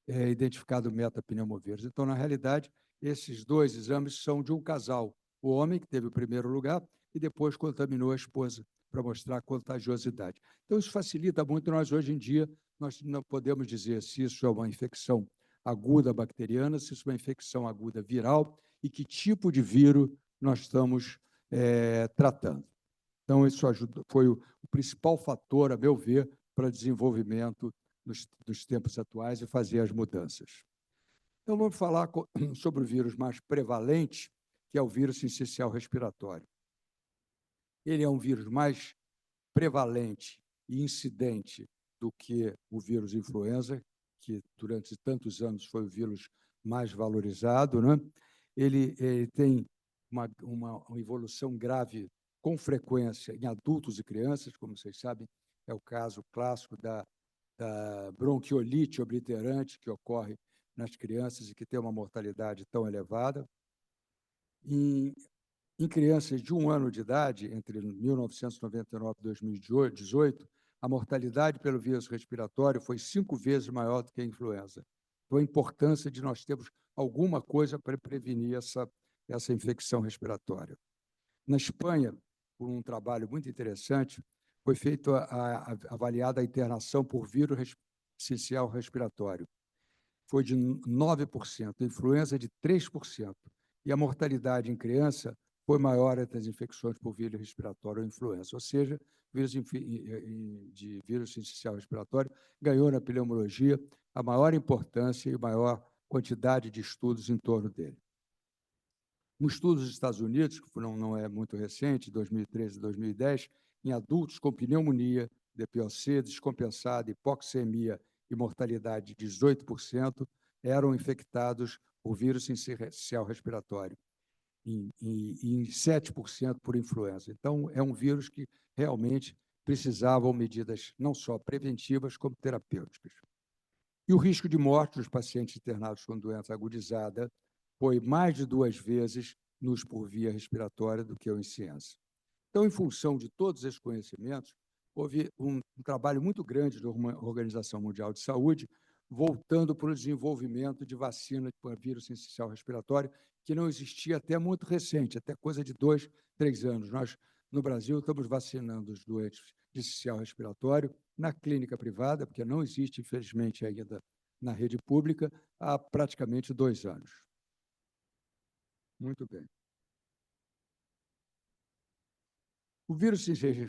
identificado o metapneumovírus. Então, na realidade, esses 2 exames são de um casal. O homem, que teve o primeiro lugar, e depois contaminou a esposa, para mostrar a contagiosidade. Então, isso facilita muito. Nós, hoje em dia, nós não podemos dizer se isso é uma infecção aguda bacteriana, se isso é uma infecção aguda viral e que tipo de vírus nós estamos tratando. Então, isso foi o principal fator, a meu ver, para desenvolvimento dos tempos atuais e fazer as mudanças. Então, vamos falar sobre o vírus mais prevalente, que é o vírus sincicial respiratório. Ele é um vírus mais prevalente e incidente do que o vírus influenza, que durante tantos anos foi o vírus mais valorizado, né? Ele tem uma evolução grave com frequência em adultos e crianças, como vocês sabem, é o caso clássico da bronquiolite obliterante, que ocorre nas crianças e que tem uma mortalidade tão elevada. Em crianças de 1 ano de idade, entre 1999 e 2018, a mortalidade pelo vírus respiratório foi 5 vezes maior do que a influenza. Então, a importância de nós termos alguma coisa para prevenir essa infecção respiratória. Na Espanha, por um trabalho muito interessante, foi feito avaliada a internação por vírus sincicial respiratório. Foi de 9%, a influenza de 3%, e a mortalidade em criança foi maior entre as infecções por vírus respiratório ou influenza, ou seja, de vírus sincicial respiratório ganhou na pneumologia a maior importância e a maior quantidade de estudos em torno dele. Um estudo dos Estados Unidos, que não é muito recente, 2013 e 2010, em adultos com pneumonia, DPOC, descompensada, hipoxemia e mortalidade de 18%, eram infectados por vírus sincicial respiratório e 7% por influenza. Então, é um vírus que realmente precisavam medidas não só preventivas, como terapêuticas. E o risco de morte dos pacientes internados com doença agudizada foi mais de 2 vezes por via respiratória do que o ciência. Então, em função de todos esses conhecimentos, houve um trabalho muito grande da Organização Mundial de Saúde voltando para o desenvolvimento de vacina para vírus sincicial respiratório, que não existia até muito recente, até coisa de 2, 3 anos. Nós, no Brasil, estamos vacinando os doentes de sincicial respiratório na clínica privada, porque não existe, infelizmente, ainda na rede pública, há praticamente 2 anos. Muito bem. O vírus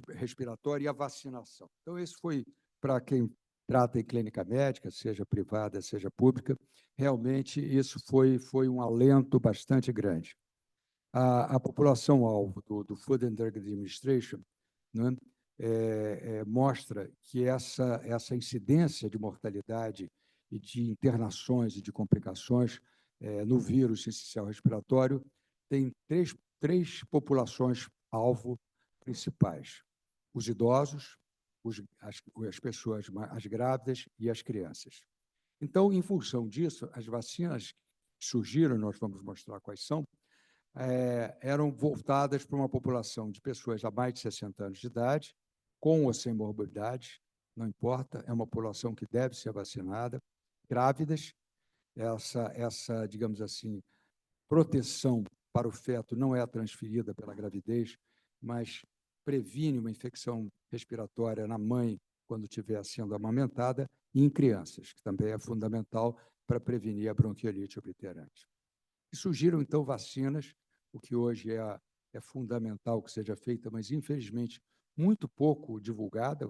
respiratório e a vacinação. Então, esse foi, para quem trata em clínica médica, seja privada, seja pública, realmente isso foi um alento bastante grande. A população-alvo do Food and Drug Administration, né, mostra que essa incidência de mortalidade e de internações e de complicações no vírus sincicial respiratório tem três populações-alvo principais: os idosos, as pessoas as grávidas e as crianças. Então, em função disso, as vacinas que surgiram, nós vamos mostrar quais são, eram voltadas para uma população de pessoas a mais de 60 anos de idade, com ou sem morbidade, não importa, é uma população que deve ser vacinada, grávidas, digamos assim, proteção para o feto não é transferida pela gravidez, mas previne uma infecção respiratória na mãe quando estiver sendo amamentada e em crianças, que também é fundamental para prevenir a bronquiolite obliterante. E surgiram, então, vacinas, o que hoje é fundamental que seja feita, mas, infelizmente, muito pouco divulgada.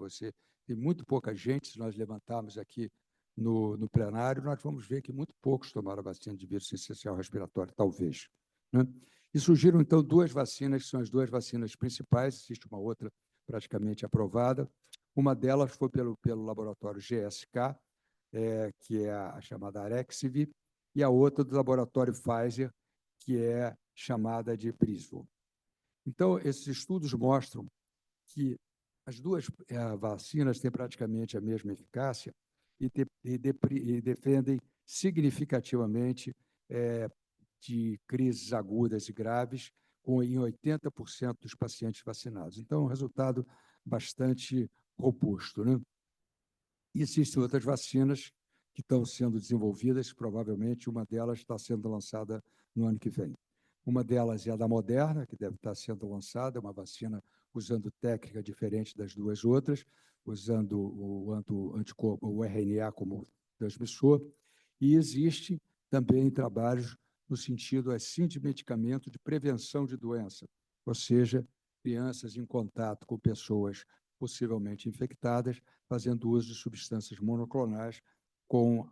Tem muito pouca gente, se nós levantarmos aqui no plenário, nós vamos ver que muito poucos tomaram a vacina de vírus essencial respiratório, talvez, né? E surgiram, então, duas vacinas, que são as duas vacinas principais, existe uma outra praticamente aprovada. Uma delas foi pelo laboratório GSK, que é a chamada Arexvy, e a outra do laboratório Pfizer, que é chamada de Brisvo. Então, esses estudos mostram que as duas vacinas têm praticamente a mesma eficácia e defendem significativamente de crises agudas e graves em 80% dos pacientes vacinados. Então, é um resultado bastante robusto, né? E existem outras vacinas que estão sendo desenvolvidas, provavelmente uma delas está sendo lançada no ano que vem. Uma delas é a da Moderna, que deve estar sendo lançada, uma vacina usando técnica diferente das duas outras, usando o RNA como transmissor, e existe também trabalhos no sentido, assim, de medicamento de prevenção de doença, ou seja, crianças em contato com pessoas possivelmente infectadas, fazendo uso de substâncias monoclonais, com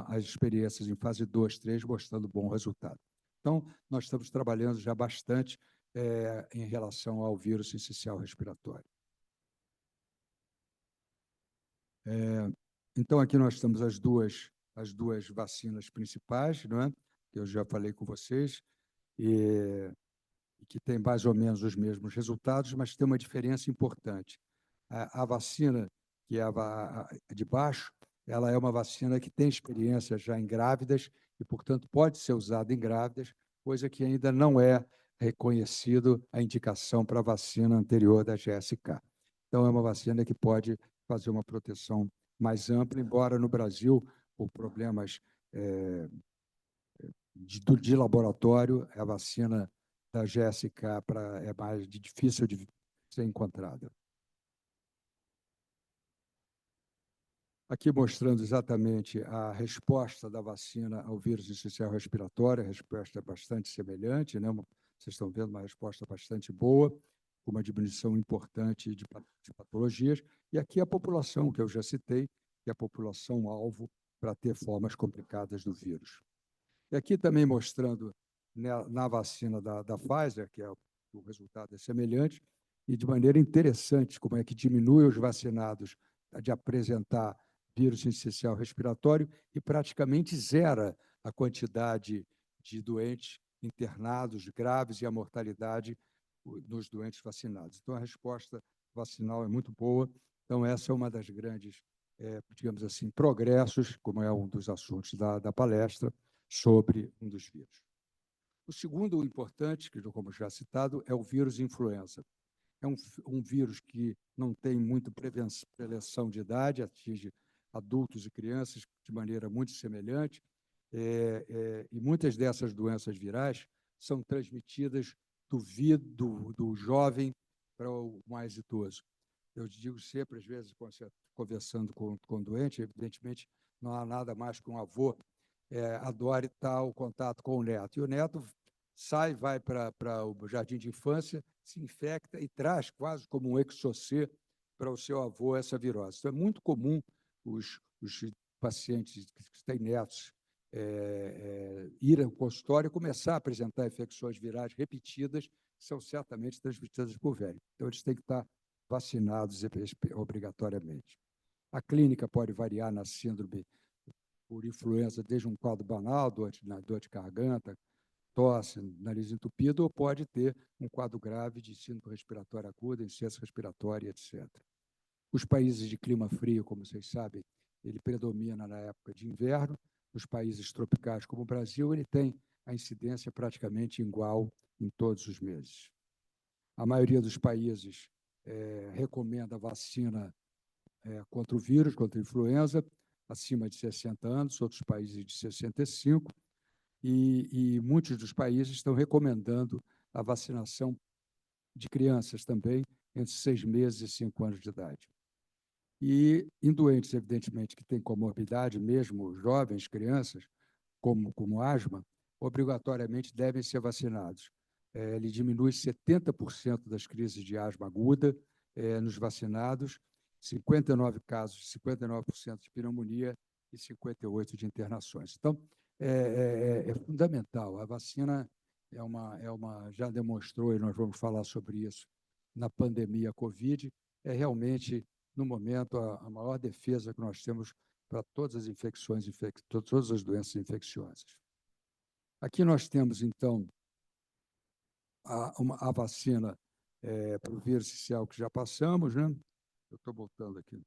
as experiências em fase 2, 3, mostrando bom resultado. Então, nós estamos trabalhando já bastante em relação ao vírus essencial respiratório. Então, aqui nós temos as duas vacinas principais, não é? Que eu já falei com vocês, e que tem mais ou menos os mesmos resultados, mas tem uma diferença importante. A vacina, que é a de baixo, ela é uma vacina que tem experiência já em grávidas e, portanto, pode ser usada em grávidas, coisa que ainda não é reconhecido a indicação para a vacina anterior da GSK. Então, é uma vacina que pode fazer uma proteção mais ampla, embora no Brasil, por problemas de laboratório, a vacina da GSK é mais difícil de ser encontrada. Aqui mostrando exatamente a resposta da vacina ao vírus essencial respiratório, a resposta é bastante semelhante, né? Vocês estão vendo uma resposta bastante boa, com uma diminuição importante de patologias, e aqui a população, que eu já citei, que é a população-alvo para ter formas complicadas do vírus. E aqui também mostrando na vacina da Pfizer, que o resultado é semelhante, e de maneira interessante como é que diminui os vacinados de apresentar vírus essencial respiratório e praticamente zera a quantidade de doentes internados graves e a mortalidade nos doentes vacinados. Então, a resposta vacinal é muito boa. Então, essa é uma das grandes, digamos assim, progressos, como é um dos assuntos da palestra, sobre um dos vírus. O segundo importante, que, como já citado, é o vírus influenza. É um vírus que não tem muito preleção de idade, atinge adultos e crianças de maneira muito semelhante, e muitas dessas doenças virais são transmitidas do jovem para o mais idoso. Eu digo sempre, às vezes, conversando com o doente, evidentemente, não há nada mais que um avô adore o contato com o neto. E o neto vai para o jardim de infância, se infecta e traz quase como um exocê para o seu avô essa virose. Então, é muito comum os pacientes que têm netos ir ao consultório e começar a apresentar infecções virais repetidas, que são certamente transmitidas por velho. Então, eles têm que estar vacinados obrigatoriamente. A clínica pode variar na síndrome por influenza, desde um quadro banal, dor de garganta, tosse, nariz entupido, ou pode ter um quadro grave de síndrome respiratória aguda, insuficiência respiratória, etc. Os países de clima frio, como vocês sabem, ele predomina na época de inverno. Nos países tropicais, como o Brasil, ele tem a incidência praticamente igual em todos os meses. A maioria dos países recomenda a vacina contra o vírus, contra a influenza, acima de 60 anos, outros países de 65. e muitos dos países estão recomendando a vacinação de crianças também, entre 6 meses e 5 anos de idade. E em doentes, evidentemente, que têm comorbidade, mesmo jovens, crianças, como asma, obrigatoriamente devem ser vacinados. Ele diminui 70% das crises de asma aguda nos vacinados, 59 casos, 59% de pneumonia e 58% de internações. Então, é fundamental. A vacina já demonstrou, e nós vamos falar sobre isso na pandemia Covid, é realmente, no momento, a maior defesa que nós temos para todas as infecções, todas as doenças infecciosas. Aqui nós temos, então, a vacina para o vírus inicial que já passamos, né? Eu estou voltando aqui.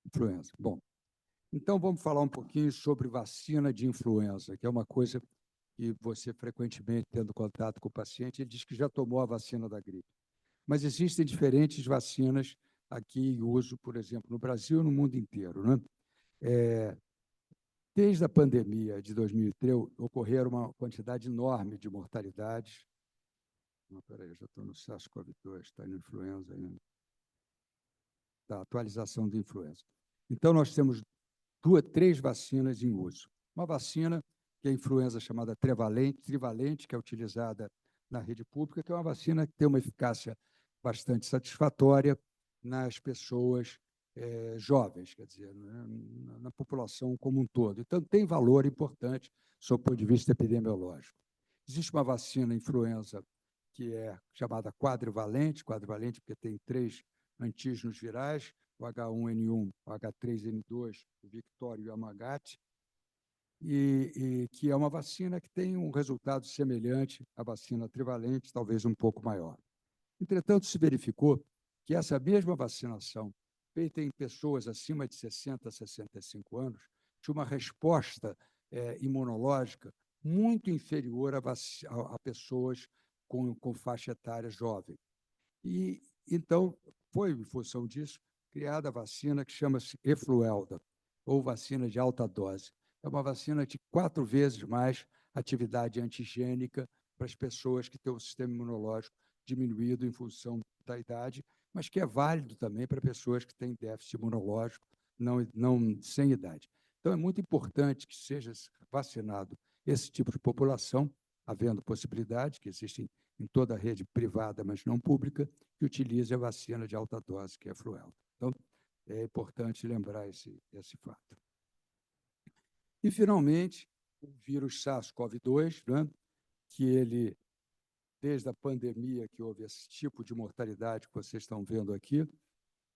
Influenza. Bom, então vamos falar um pouquinho sobre vacina de influenza, que é uma coisa que você frequentemente, tendo contato com o paciente, ele diz que já tomou a vacina da gripe. Mas existem diferentes vacinas aqui em uso, por exemplo, no Brasil e no mundo inteiro, né? Desde a pandemia de 2003, ocorreram uma quantidade enorme de mortalidades. Não, peraí, já estou no SARS-CoV-2, está na influenza ainda. Da atualização da influenza. Então, nós temos 3 vacinas em uso. Uma vacina, que é a influenza chamada trivalente, que é utilizada na rede pública, que é uma vacina que tem uma eficácia bastante satisfatória nas pessoas jovens, quer dizer, na população como um todo. Então, tem valor importante sob o ponto de vista epidemiológico. Existe uma vacina influenza que é chamada quadrivalente porque tem 3 antígenos virais, o H1N1, o H3N2, o Victório e o Amagate, e que é uma vacina que tem um resultado semelhante à vacina trivalente, talvez um pouco maior. Entretanto, se verificou que essa mesma vacinação, feita em pessoas acima de 60 a 65 anos, tinha uma resposta imunológica muito inferior a pessoas com faixa etária jovem. E, então, foi, em função disso, criada a vacina que chama-se Efluelda, ou vacina de alta dose. É uma vacina de 4 vezes mais atividade antigênica para as pessoas que têm o sistema imunológico diminuído em função da idade, mas que é válido também para pessoas que têm déficit imunológico não sem idade. Então, é muito importante que seja vacinado esse tipo de população, havendo possibilidade, que existem em toda a rede privada, mas não pública, que utilize a vacina de alta dose, que é a Fluelda. Então, é importante lembrar esse fato. E, finalmente, o vírus SARS-CoV-2, né, que ele, desde a pandemia que houve esse tipo de mortalidade que vocês estão vendo aqui,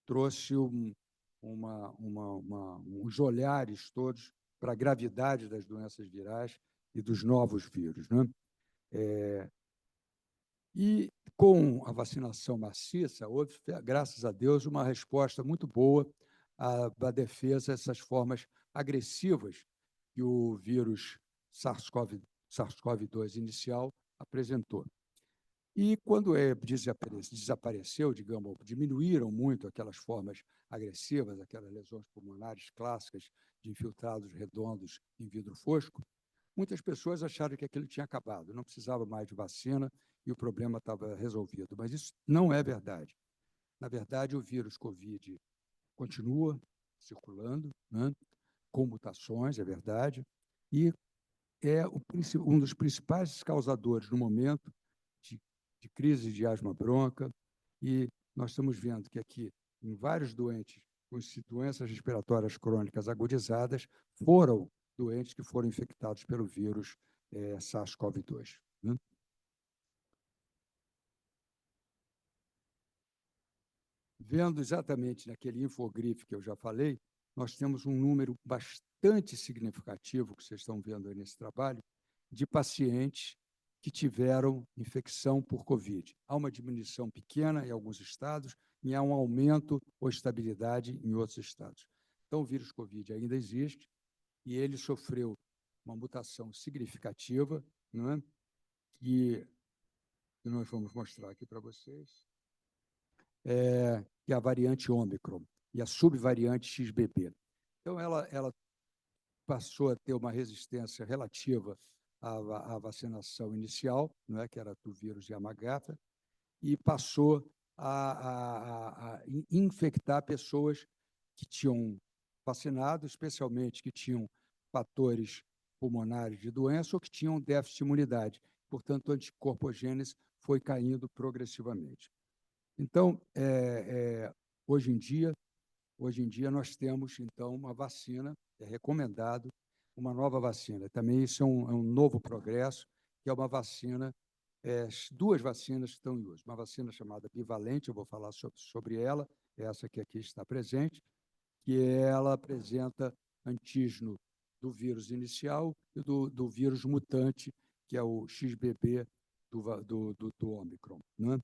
trouxe uns olhares todos para a gravidade das doenças virais e dos novos vírus, né? E, com a vacinação maciça, houve, graças a Deus, uma resposta muito boa à defesa dessas formas agressivas que o vírus SARS-CoV-2 inicial apresentou. E, quando desapareceu, digamos, diminuíram muito aquelas formas agressivas, aquelas lesões pulmonares clássicas de infiltrados redondos em vidro fosco, muitas pessoas acharam que aquilo tinha acabado, não precisava mais de vacina e o problema estava resolvido. Mas isso não é verdade. Na verdade, o vírus Covid continua circulando, né, com mutações, é verdade, e é um dos principais causadores, no momento, de crise de asma bronca, e nós estamos vendo que aqui, em vários doentes com doenças respiratórias crônicas agudizadas, foram doentes que foram infectados pelo vírus SARS-CoV-2. Né? Vendo exatamente naquele infogrife que eu já falei, nós temos um número bastante significativo, que vocês estão vendo aí nesse trabalho, de pacientes que tiveram infecção por Covid. Há uma diminuição pequena em alguns estados e há um aumento ou estabilidade em outros estados. Então, o vírus Covid ainda existe e ele sofreu uma mutação significativa, né, que nós vamos mostrar aqui para vocês, que é a variante Ômicron e a subvariante XBB. Então, ela passou a ter uma resistência relativa à vacinação inicial, não é, que era do vírus Yamagata, e passou a infectar pessoas que tinham vacinado, especialmente que tinham fatores pulmonares de doença ou que tinham déficit de imunidade. Portanto, a anticorpogênese foi caindo progressivamente. Então, hoje em dia nós temos, então, uma vacina, é recomendado uma nova vacina. Também isso é um novo progresso, que é uma vacina, duas vacinas que estão em uso. Uma vacina chamada bivalente, eu vou falar sobre ela, essa que aqui está presente, que ela apresenta antígeno do vírus inicial e do vírus mutante, que é o XBB do Ômicron, né?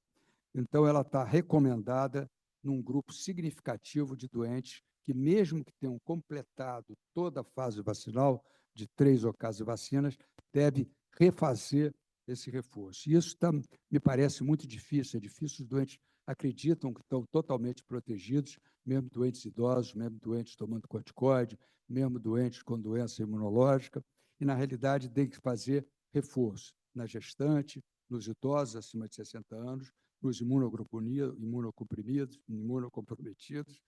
Então, ela está recomendada num grupo significativo de doentes que, mesmo que tenham completado toda a fase vacinal, de 3 ou 4 vacinas, deve refazer esse reforço. E isso me parece muito difícil. É difícil, os doentes acreditam que estão totalmente protegidos, mesmo doentes idosos, mesmo doentes tomando corticoide, mesmo doentes com doença imunológica, e, na realidade, tem que fazer reforço na gestante, nos idosos acima de 60 anos, nos imunocomprometidos,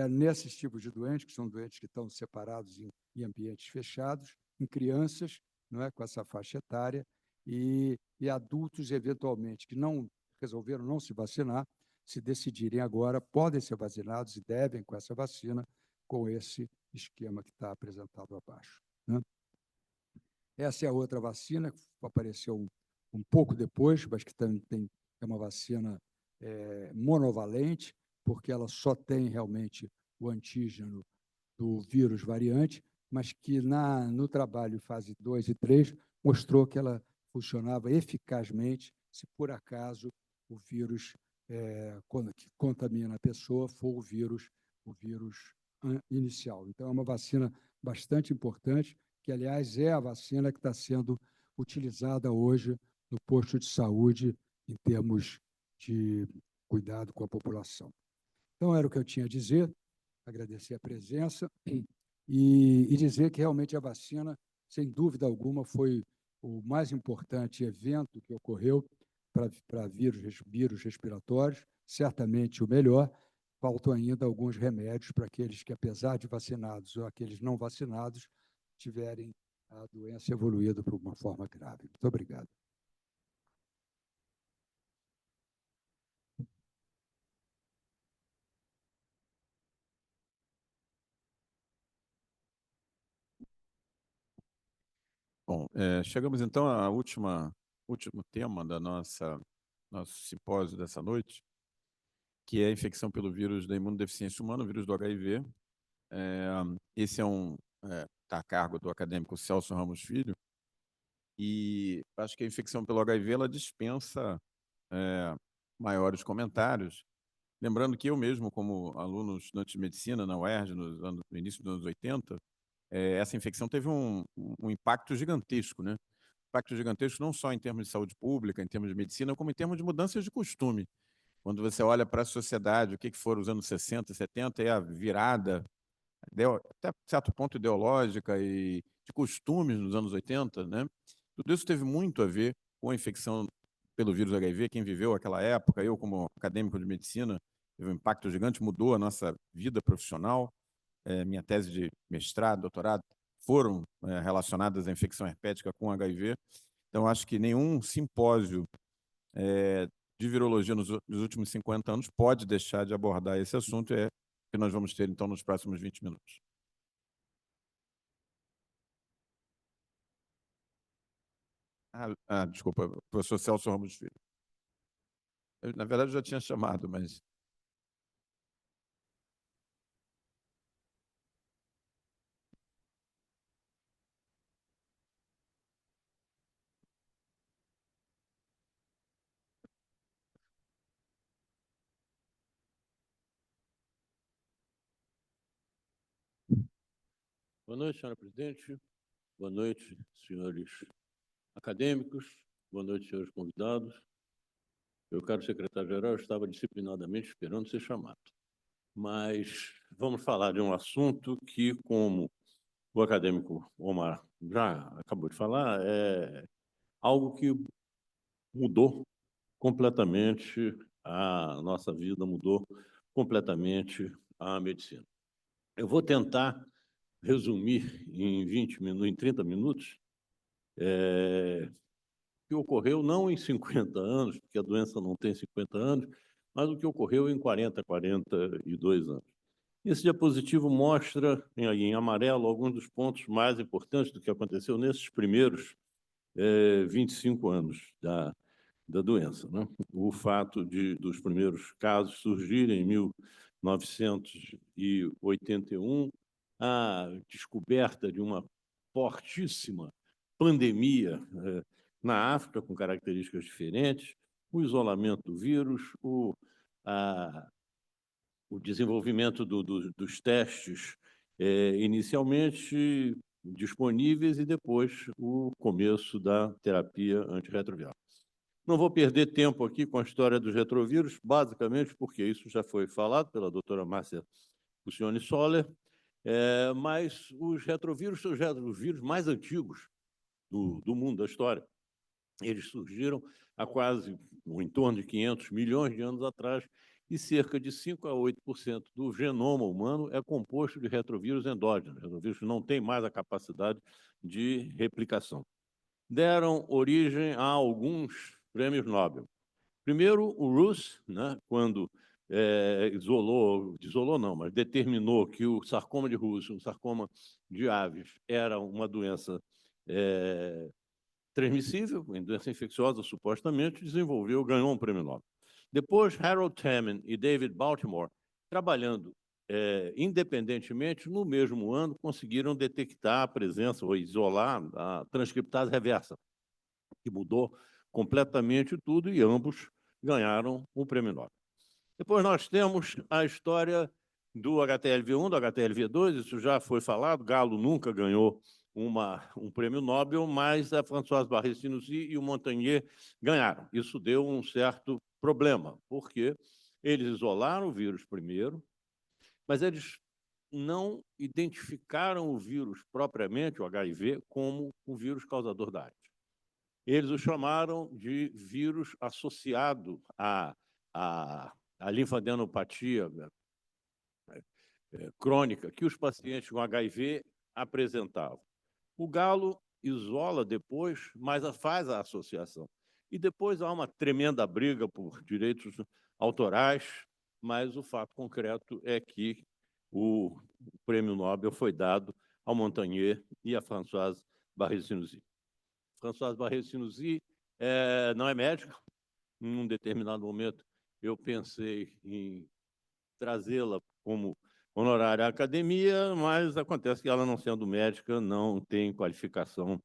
nesses tipos de doentes, que são doentes que estão separados em ambientes fechados, em crianças, não é, com essa faixa etária, e adultos, eventualmente, que não resolveram não se vacinar, se decidirem agora, podem ser vacinados e devem com essa vacina, com esse esquema que está apresentado abaixo, né? Essa é a outra vacina, que apareceu um pouco depois, mas que também é uma vacina monovalente, porque ela só tem realmente o antígeno do vírus variante, mas que no trabalho fase 2 e 3 mostrou que ela funcionava eficazmente se por acaso o vírus que contamina a pessoa for o vírus inicial. Então, é uma vacina bastante importante, que, aliás, é a vacina que está sendo utilizada hoje no posto de saúde em termos de cuidado com a população. Então, era o que eu tinha a dizer, agradecer a presença e dizer que realmente a vacina, sem dúvida alguma, foi o mais importante evento que ocorreu para vírus respiratórios, certamente o melhor. Faltam ainda alguns remédios para aqueles que, apesar de vacinados ou aqueles não vacinados, tiverem a doença evoluído para uma forma grave. Muito obrigado. Bom, chegamos então ao último tema da nosso simpósio dessa noite, que é a infecção pelo vírus da imunodeficiência humana, o vírus do HIV. Esse está a cargo do acadêmico Celso Ramos Filho, e acho que a infecção pelo HIV ela dispensa maiores comentários. Lembrando que eu mesmo, como aluno estudante de medicina na UERJ, no início dos anos 80, essa infecção teve um impacto gigantesco, né? Impacto gigantesco não só em termos de saúde pública, em termos de medicina, como em termos de mudanças de costume. Quando você olha para a sociedade, o que foram os anos 60, 70, é a virada, até certo ponto ideológica e de costumes nos anos 80, né? Tudo isso teve muito a ver com a infecção pelo vírus HIV. Quem viveu aquela época, eu como acadêmico de medicina, teve um impacto gigante, mudou a nossa vida profissional. Minha tese de mestrado, doutorado, foram relacionadas à infecção herpética com HIV. Então, acho que nenhum simpósio de virologia nos últimos 50 anos pode deixar de abordar esse assunto, que nós vamos ter, então, nos próximos 20 minutos. Desculpa, professor Celso Ramos Filho. Na verdade, eu já tinha chamado, mas... Boa noite, senhora presidente. Boa noite, senhores acadêmicos. Boa noite, senhores convidados. Meu caro secretário-geral, eu estava disciplinadamente esperando ser chamado. Mas vamos falar de um assunto que, como o acadêmico Omar já acabou de falar, é algo que mudou completamente a nossa vida, mudou completamente a medicina. Eu vou tentar resumir em 20 minutos, em 30 minutos, o que ocorreu não em 50 anos, porque a doença não tem 50 anos, mas o que ocorreu em 40, 42 anos. Esse diapositivo mostra, em amarelo, alguns dos pontos mais importantes do que aconteceu nesses primeiros 25 anos da doença, né? O fato dos primeiros casos surgirem em 1981, a descoberta de uma fortíssima pandemia na África, com características diferentes, o isolamento do vírus, o desenvolvimento dos testes inicialmente disponíveis e depois o começo da terapia antirretroviral. Não vou perder tempo aqui com a história dos retrovírus, basicamente porque isso já foi falado pela doutora Márcia Puccioni Soller, mas os retrovírus são os vírus mais antigos do mundo, da história. Eles surgiram há quase, em torno de 500 milhões de anos atrás, e cerca de 5 a 8% do genoma humano é composto de retrovírus endógenos, retrovírus que não têm mais a capacidade de replicação. Deram origem a alguns prêmios Nobel. Primeiro, o Roos, né, quando mas determinou que o sarcoma de Roos, o sarcoma de aves, era uma doença transmissível, uma doença infecciosa, supostamente, ganhou um prêmio Nobel. Depois, Harold Taman e David Baltimore, trabalhando independentemente, no mesmo ano, conseguiram detectar a presença ou isolar a transcriptase reversa, que mudou completamente tudo, e ambos ganharam o prêmio Nobel. Depois nós temos a história do HTLV1, do HTLV2, isso já foi falado, Galo nunca ganhou um prêmio Nobel, mas a Françoise Barré-Sinoussi e o Montagnier ganharam. Isso deu um certo problema, porque eles isolaram o vírus primeiro, mas eles não identificaram o vírus propriamente, o HIV, como o vírus causador da AIDS. Eles o chamaram de vírus associado à linfadenopatia crônica que os pacientes com HIV apresentavam. O Galo isola depois, mas faz a associação. E depois há uma tremenda briga por direitos autorais, mas o fato concreto é que o prêmio Nobel foi dado ao Montagnier e à Françoise Barré-Sinoussi. Françoise Barré-Sinoussi não é médica. Em um determinado momento, eu pensei em trazê-la como honorária à academia, mas acontece que ela, não sendo médica, não tem qualificação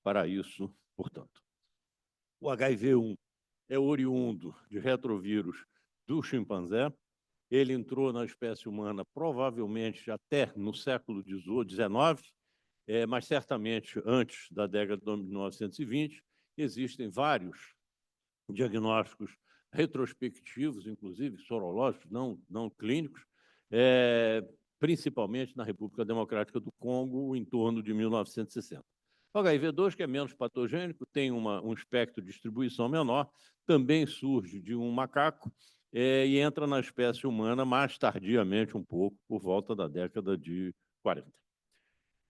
para isso, portanto. O HIV-1 é oriundo de retrovírus do chimpanzé. Ele entrou na espécie humana provavelmente até no século XIX, mas certamente antes da década de 1920. Existem vários diagnósticos retrospectivos, inclusive sorológicos, não clínicos, principalmente na República Democrática do Congo, em torno de 1960. O HIV-2, que é menos patogênico, tem um espectro de distribuição menor, também surge de um macaco e entra na espécie humana mais tardiamente um pouco, por volta da década de 40.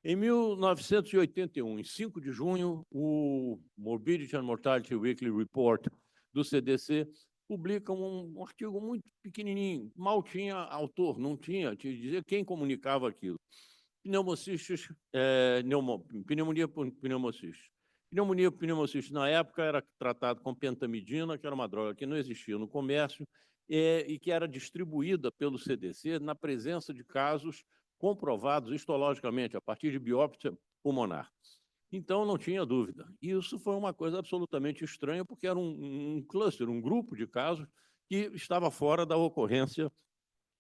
Em 1981, em 5 de junho, o Morbidity and Mortality Weekly Report do CDC publica um artigo muito pequenininho, mal tinha autor, não tinha, te dizer quem comunicava aquilo. Pneumocistis, pneumonia por pneumocistis. Pneumonia por pneumocistis, na época, era tratado com pentamidina, que era uma droga que não existia no comércio, e que era distribuída pelo CDC na presença de casos comprovados histologicamente, a partir de biópsia pulmonar. Então, não tinha dúvida. E isso foi uma coisa absolutamente estranha, porque era um cluster, um grupo de casos que estava fora da ocorrência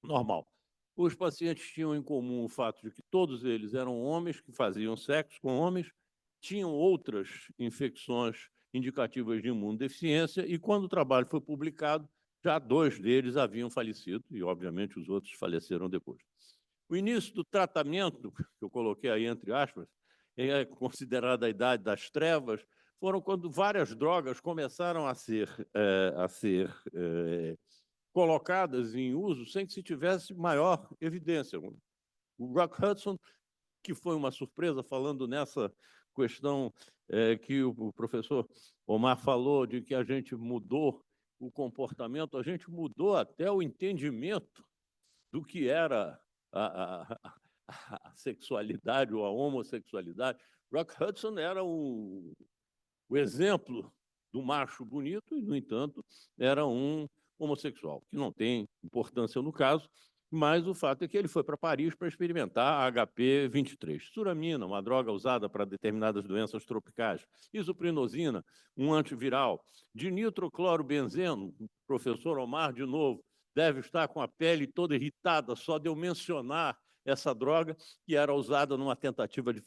normal. Os pacientes tinham em comum o fato de que todos eles eram homens que faziam sexo com homens, tinham outras infecções indicativas de imunodeficiência, e quando o trabalho foi publicado, já 2 deles haviam falecido, e obviamente os outros faleceram depois. O início do tratamento, que eu coloquei aí entre aspas, é considerada a idade das trevas, foram quando várias drogas começaram a ser colocadas em uso sem que se tivesse maior evidência. O Rock Hudson, que foi uma surpresa, falando nessa questão que o professor Omar falou, de que a gente mudou o comportamento, a gente mudou até o entendimento do que era a sexualidade ou a homossexualidade. Rock Hudson era o exemplo do macho bonito e, no entanto, era um homossexual, que não tem importância no caso, mas o fato é que ele foi para Paris para experimentar a HP-23. Suramina, uma droga usada para determinadas doenças tropicais. Isoprinosina, um antiviral. Dinitroclorobenzeno, o professor Omar, de novo, deve estar com a pele toda irritada só de eu mencionar essa droga, que era usada numa tentativa de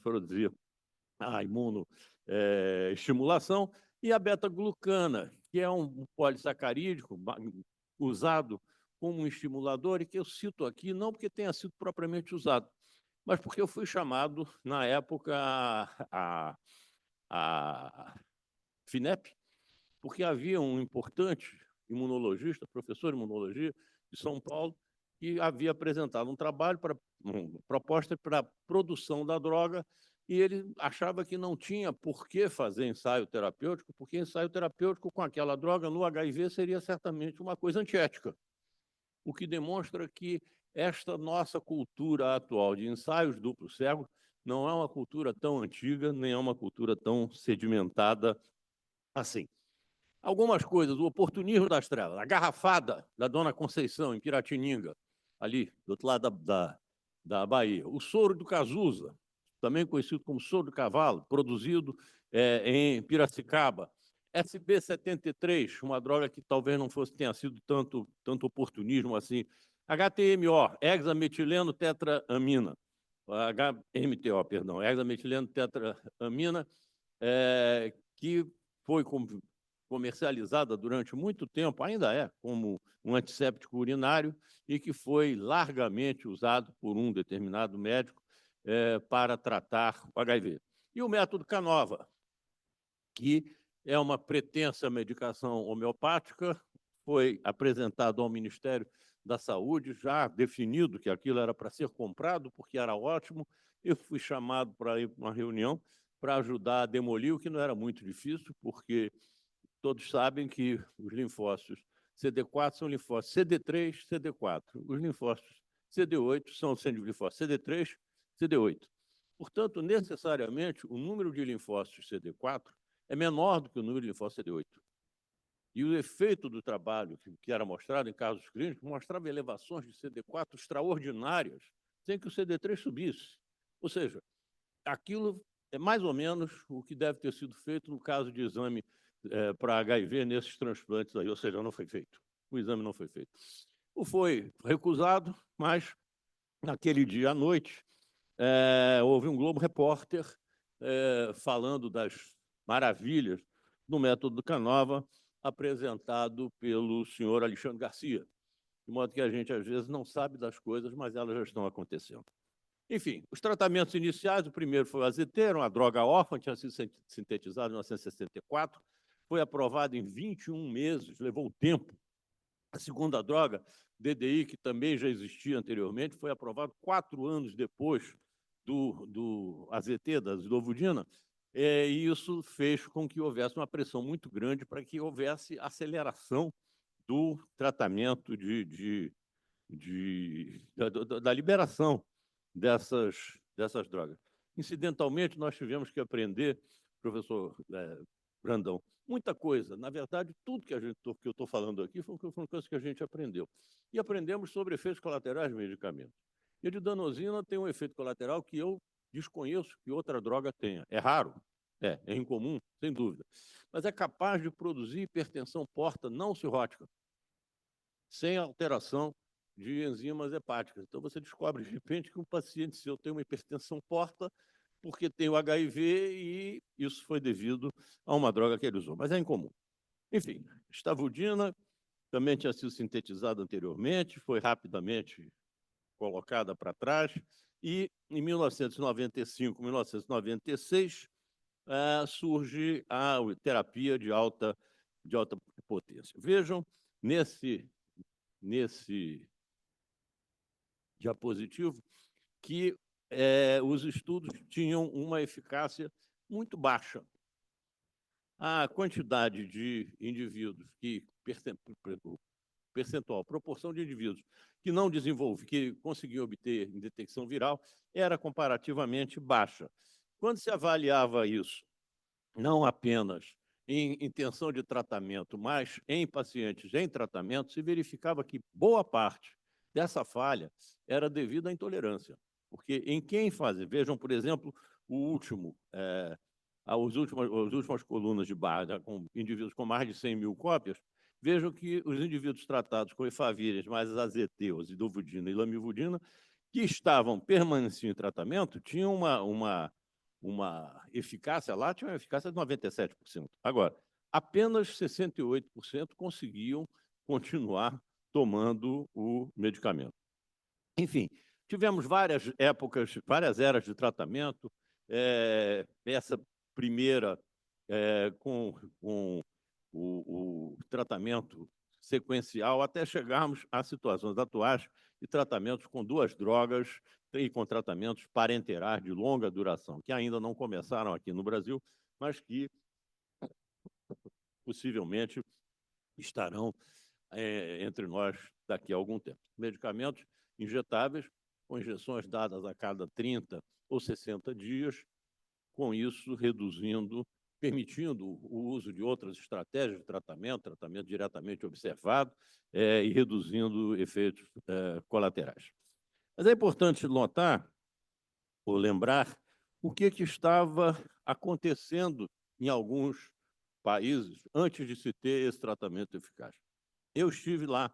produzir a imunoestimulação, e a beta-glucana, que é um polissacarídeo usado como um estimulador, e que eu cito aqui não porque tenha sido propriamente usado, mas porque eu fui chamado, na época, a FINEP, porque havia um importante imunologista, professor de imunologia de São Paulo, que havia apresentado um trabalho uma proposta para a produção da droga, e ele achava que não tinha por que fazer ensaio terapêutico, porque ensaio terapêutico com aquela droga no HIV seria certamente uma coisa antiética, o que demonstra que esta nossa cultura atual de ensaios duplos cegos não é uma cultura tão antiga, nem é uma cultura tão sedimentada assim. Algumas coisas, o oportunismo das trevas, a garrafada da Dona Conceição, em Piratininga, ali, do outro lado da Bahia. O soro do Cazuza, também conhecido como soro do cavalo, produzido em Piracicaba. SB73, uma droga que talvez não tenha sido tanto oportunismo assim. HTMO, hexametileno tetraamina. HMTO, perdão, hexametileno tetraamina, que foi comercializada durante muito tempo, ainda é, como um antisséptico urinário, e que foi largamente usado por um determinado médico para tratar o HIV. E o método Canova, que é uma pretensa medicação homeopática, foi apresentado ao Ministério da Saúde, já definido que aquilo era para ser comprado, porque era ótimo. Eu fui chamado para ir para uma reunião para ajudar a demolir, o que não era muito difícil, porque todos sabem que os linfócitos CD4 são linfócitos CD3, CD4. Os linfócitos CD8 são linfócitos CD3, CD8. Portanto, necessariamente, o número de linfócitos CD4 é menor do que o número de linfócitos CD8. E o efeito do trabalho que era mostrado em casos clínicos mostrava elevações de CD4 extraordinárias, sem que o CD3 subisse. Ou seja, aquilo é mais ou menos o que deve ter sido feito no caso de exame para HIV nesses transplantes aí, ou seja, não foi feito. O exame não foi feito. Foi recusado, mas naquele dia à noite houve um Globo Repórter falando das maravilhas do método Canova apresentado pelo senhor Alexandre Garcia, de modo que a gente, às vezes, não sabe das coisas, mas elas já estão acontecendo. Enfim, os tratamentos iniciais, o primeiro foi o AZT, era uma droga órfã, tinha sido sintetizada em 1964, foi aprovado em 21 meses, levou tempo. A segunda droga, DDI, que também já existia anteriormente, foi aprovado 4 anos depois do AZT, da zidovudina, e isso fez com que houvesse uma pressão muito grande para que houvesse aceleração do tratamento da liberação dessas drogas. Incidentalmente, nós tivemos que aprender, professor Brandão, muita coisa. Na verdade, tudo que eu estou falando aqui foi uma coisa que a gente aprendeu. E aprendemos sobre efeitos colaterais de medicamentos. E a didanosina tem um efeito colateral que eu desconheço que outra droga tenha. É raro, é incomum, sem dúvida. Mas é capaz de produzir hipertensão porta não cirrótica, sem alteração de enzimas hepáticas. Então, você descobre, de repente, que um paciente seu tem uma hipertensão porta porque tem o HIV e isso foi devido a uma droga que ele usou. Mas é incomum. Enfim, estavudina também tinha sido sintetizada anteriormente, foi rapidamente colocada para trás, e em 1995, 1996, surge a terapia de alta potência. Vejam, nesse diapositivo, que os estudos tinham uma eficácia muito baixa. A quantidade de indivíduos percentual, proporção de indivíduos que não que conseguiam obter detecção viral era comparativamente baixa. Quando se avaliava isso, não apenas em intenção de tratamento, mas em pacientes em tratamento, se verificava que boa parte dessa falha era devida à intolerância. Porque em quem fazem, vejam, por exemplo, as últimas colunas de barra, com indivíduos com mais de 100 mil cópias, vejam que os indivíduos tratados com efavirenz mais AZT, osidovudina e lamivudina, que estavam permaneciam em tratamento, tinham uma eficácia lá, tinha uma eficácia de 97%. Agora, apenas 68% conseguiam continuar tomando o medicamento. Enfim, tivemos várias épocas, várias eras de tratamento. Essa primeira com o tratamento sequencial, até chegarmos a situações atuais de tratamentos com 2 drogas e com tratamentos parenterais de longa duração, que ainda não começaram aqui no Brasil, mas que possivelmente estarão entre nós daqui a algum tempo. Medicamentos injetáveis, com injeções dadas a cada 30 ou 60 dias, com isso permitindo o uso de outras estratégias de tratamento diretamente observado e reduzindo efeitos colaterais. Mas é importante notar, ou lembrar, o que estava acontecendo em alguns países antes de se ter esse tratamento eficaz. Eu estive lá,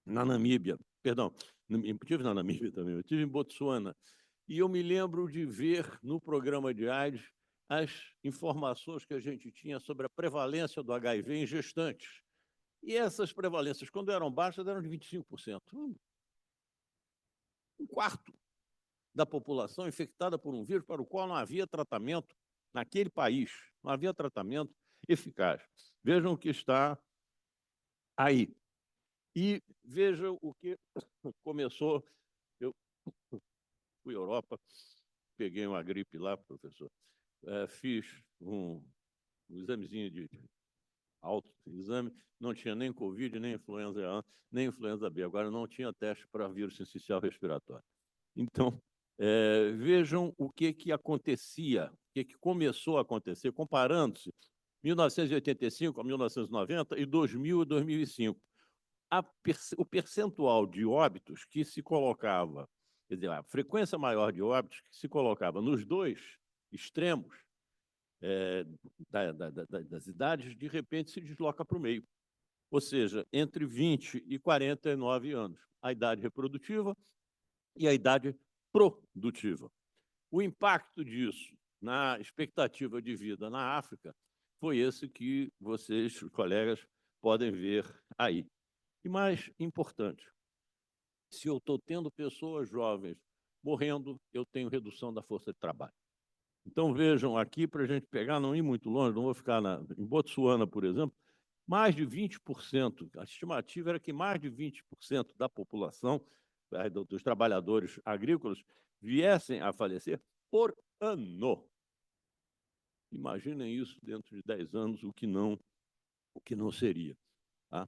na Namíbia, estive na Namíbia também, eu estive em Botsuana, e eu me lembro de ver no programa de AIDS as informações que a gente tinha sobre a prevalência do HIV em gestantes. E essas prevalências, quando eram baixas, eram de 25%. Um quarto da população infectada por um vírus para o qual não havia tratamento naquele país, não havia tratamento eficaz. Vejam o que está aí. E vejam o que começou. Eu fui à Europa, peguei uma gripe lá, professor, fiz um examezinho de autoexame, não tinha nem Covid, nem influenza A, nem influenza B. Agora, não tinha teste para vírus sincicial respiratório. Então, vejam o que acontecia, o que começou a acontecer, comparando-se 1985 a 1990 e 2000 a 2005. O percentual de óbitos que se colocava, quer dizer, a frequência maior de óbitos que se colocava nos 2 extremos das idades, de repente se desloca para o meio. Ou seja, entre 20 e 49 anos, a idade reprodutiva e a idade produtiva. O impacto disso na expectativa de vida na África foi esse que vocês, colegas, podem ver aí. E mais importante, se eu estou tendo pessoas jovens morrendo, eu tenho redução da força de trabalho. Então, vejam aqui, para a gente pegar, não ir muito longe, não vou ficar em Botsuana, por exemplo, mais de 20%, a estimativa era que mais de 20% da população, dos trabalhadores agrícolas, viessem a falecer por ano. Imaginem isso dentro de 10 anos, o que não seria. Tá?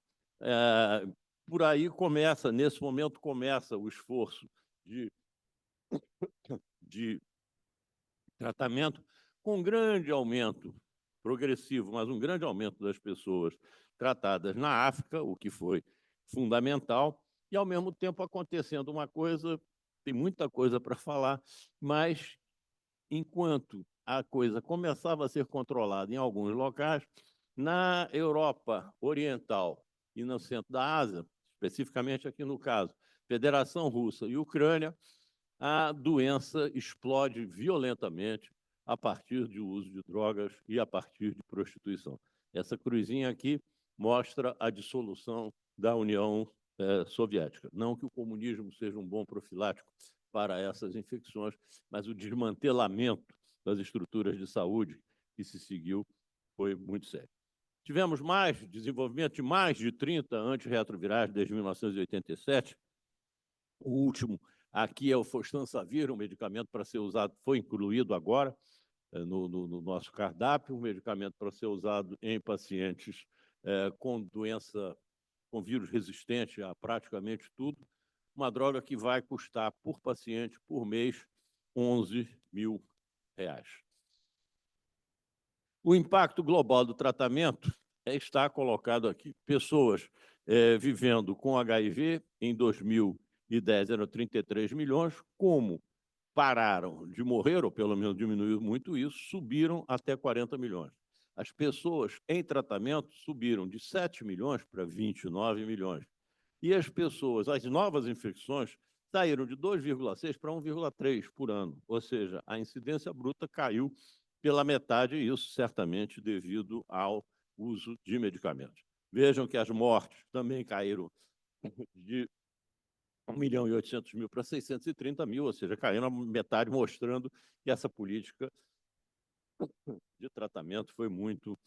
Por aí começa, nesse momento, começa o esforço de tratamento com um grande aumento progressivo, mas um grande aumento das pessoas tratadas na África, o que foi fundamental, e, ao mesmo tempo, acontecendo uma coisa, tem muita coisa para falar, mas, enquanto a coisa começava a ser controlada em alguns locais, na Europa Oriental e no centro da Ásia, especificamente aqui no caso, Federação Russa e Ucrânia, a doença explode violentamente a partir do uso de drogas e a partir de prostituição. Essa cruzinha aqui mostra a dissolução da União Soviética. Não que o comunismo seja um bom profilático para essas infecções, mas o desmantelamento das estruturas de saúde que se seguiu foi muito sério. Tivemos desenvolvimento de mais de 30 antirretrovirais desde 1987. O último aqui é o Fostamsavir, um medicamento para ser usado, foi incluído agora no nosso cardápio, um medicamento para ser usado em pacientes com doença, com vírus resistente a praticamente tudo, uma droga que vai custar por paciente, por mês, R$ 11.000. O impacto global do tratamento está colocado aqui. Pessoas vivendo com HIV, em 2010 eram 33 milhões, como pararam de morrer, ou pelo menos diminuiu muito isso, subiram até 40 milhões. As pessoas em tratamento subiram de 7 milhões para 29 milhões. E as pessoas, as novas infecções, saíram de 2,6 para 1,3 por ano. Ou seja, a incidência bruta caiu pela metade, e isso certamente devido ao uso de medicamentos. Vejam que as mortes também caíram de 1.800.000 para 630.000, ou seja, caíram a metade, mostrando que essa política de tratamento foi muito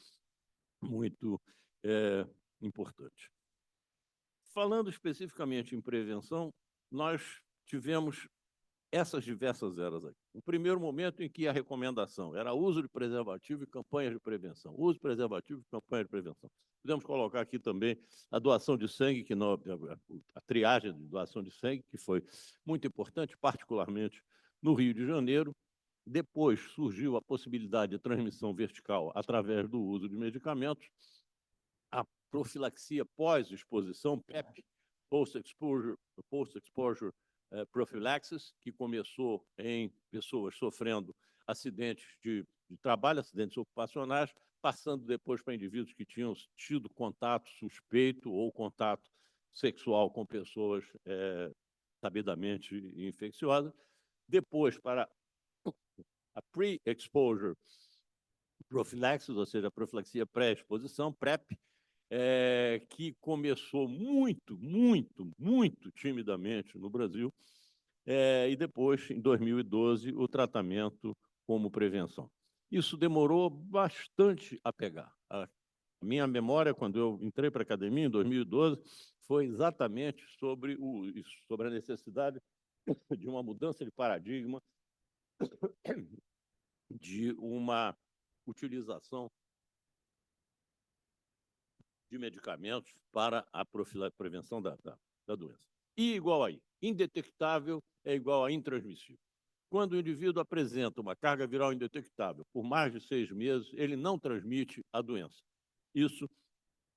importante. Falando especificamente em prevenção, nós tivemos essas diversas eras aqui. O primeiro momento em que a recomendação era uso de preservativo e campanhas de prevenção. Uso de preservativo e campanha de prevenção. Podemos colocar aqui também a doação de sangue, a triagem de doação de sangue, que foi muito importante, particularmente no Rio de Janeiro. Depois surgiu a possibilidade de transmissão vertical através do uso de medicamentos. A profilaxia pós-exposição, PEP, Post-Exposure Prophylaxis, que começou em pessoas sofrendo acidentes de trabalho, acidentes ocupacionais, passando depois para indivíduos que tinham tido contato suspeito ou contato sexual com pessoas sabidamente infecciosas. Depois para a Pre-Exposure Prophylaxis, ou seja, a profilaxia pré-exposição, PrEP, que começou muito timidamente no Brasil, e depois, em 2012, o tratamento como prevenção. Isso demorou bastante a pegar. A minha memória, quando eu entrei para a academia, em 2012, foi exatamente sobre a necessidade de uma mudança de paradigma, de uma utilização de medicamentos para a prevenção da doença. I igual a I. Indetectável é igual a intransmissível. Quando o indivíduo apresenta uma carga viral indetectável por mais de 6 meses, ele não transmite a doença. Isso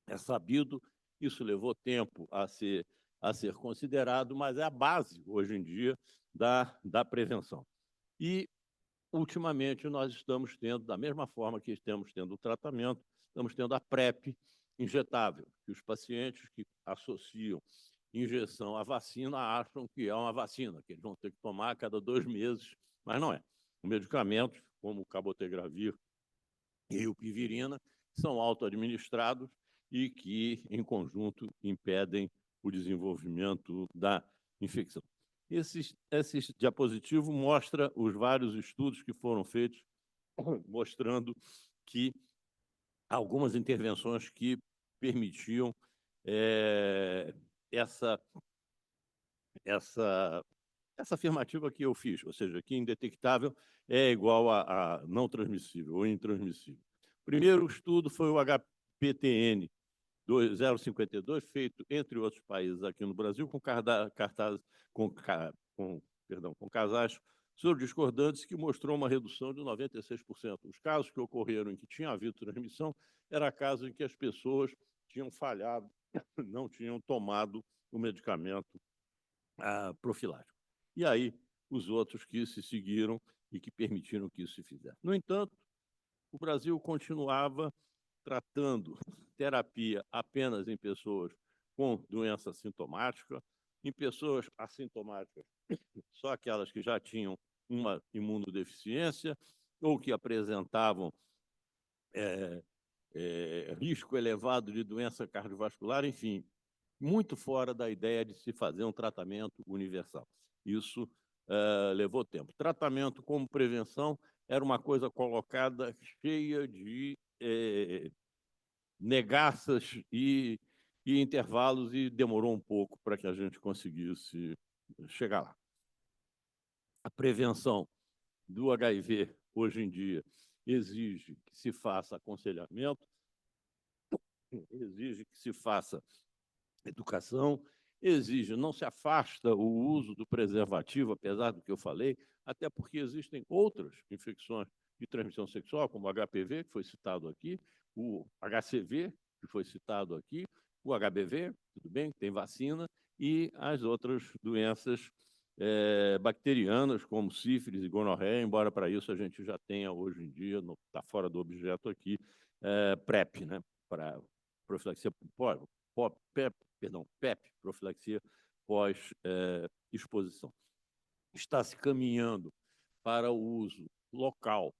é sabido, isso levou tempo a ser considerado, mas é a base, hoje em dia, da prevenção. E, ultimamente, nós estamos tendo, da mesma forma que estamos tendo o tratamento, estamos tendo a PrEP injetável, que os pacientes que associam injeção à vacina acham que é uma vacina, que eles vão ter que tomar a cada 2 meses, mas não é. Os medicamentos, como o cabotegravir e o pivirina, são auto-administrados e que, em conjunto, impedem o desenvolvimento da infecção. Esse diapositivo mostra os vários estudos que foram feitos, mostrando que algumas intervenções que permitiam essa afirmativa que eu fiz, ou seja, que indetectável é igual a não transmissível ou intransmissível. O primeiro estudo foi o HPTN 052, feito, entre outros países, aqui no Brasil, com casais soro-discordantes, que mostrou uma redução de 96%. Os casos que ocorreram em que tinha havido transmissão eram casos em que as pessoas tinham falhado, não tinham tomado o medicamento profilático. E aí, os outros que se seguiram e que permitiram que isso se fizesse. No entanto, o Brasil continuava tratando terapia apenas em pessoas com doença assintomática, em pessoas assintomáticas, só aquelas que já tinham uma imunodeficiência ou que apresentavam risco elevado de doença cardiovascular, enfim, muito fora da ideia de se fazer um tratamento universal. Isso levou tempo. Tratamento como prevenção era uma coisa colocada cheia de negaças e intervalos, e demorou um pouco para que a gente conseguisse chegar lá. A prevenção do HIV, hoje em dia, exige que se faça aconselhamento, exige que se faça educação, exige, não se afasta o uso do preservativo, apesar do que eu falei, até porque existem outras infecções de transmissão sexual, como o HPV, que foi citado aqui, o HCV, que foi citado aqui, o HBV, tudo bem, tem vacina, e as outras doenças bacterianas, como sífilis e gonorreia, embora para isso a gente já tenha hoje em dia, está fora do objeto aqui, PrEP, né, para profilaxia PEP, profilaxia pós-exposição. Está se caminhando para o uso local,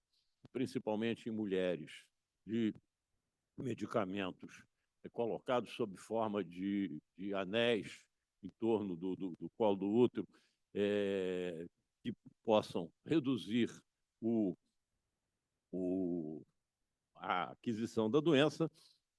principalmente em mulheres, de medicamentos colocados sob forma de anéis em torno do colo do útero, que possam reduzir a aquisição da doença,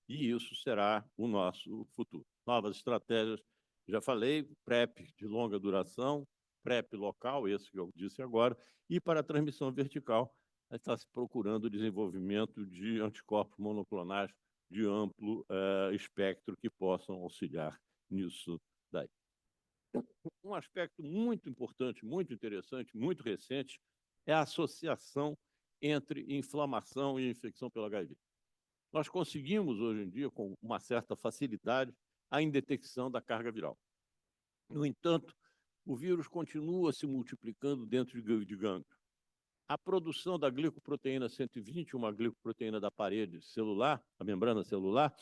e isso será o nosso futuro. Novas estratégias, já falei, PrEP de longa duração, PrEP local, esse que eu disse agora, e para a transmissão vertical, está se procurando o desenvolvimento de anticorpos monoclonais de amplo espectro que possam auxiliar nisso daí. Um aspecto muito importante, muito interessante, muito recente, é a associação entre inflamação e infecção pelo HIV. Nós conseguimos, hoje em dia, com uma certa facilidade, a indetecção da carga viral. No entanto, o vírus continua se multiplicando dentro de gânglio. A produção da glicoproteína 120, uma glicoproteína da parede celular, a membrana celular,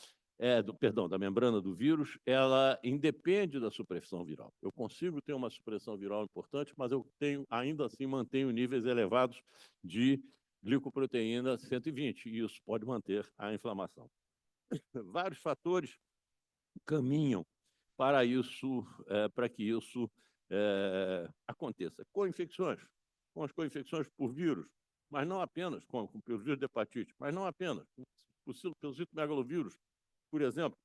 da membrana do vírus, ela independe da supressão viral. Eu consigo ter uma supressão viral importante, mas eu ainda assim mantenho níveis elevados de glicoproteína 120, e isso pode manter a inflamação. Vários fatores caminham para isso, para que isso aconteça. Co-infecções, com as co-infecções por vírus, mas não apenas, pelo vírus de hepatite, mas não apenas, pelo citomegalovírus, por exemplo,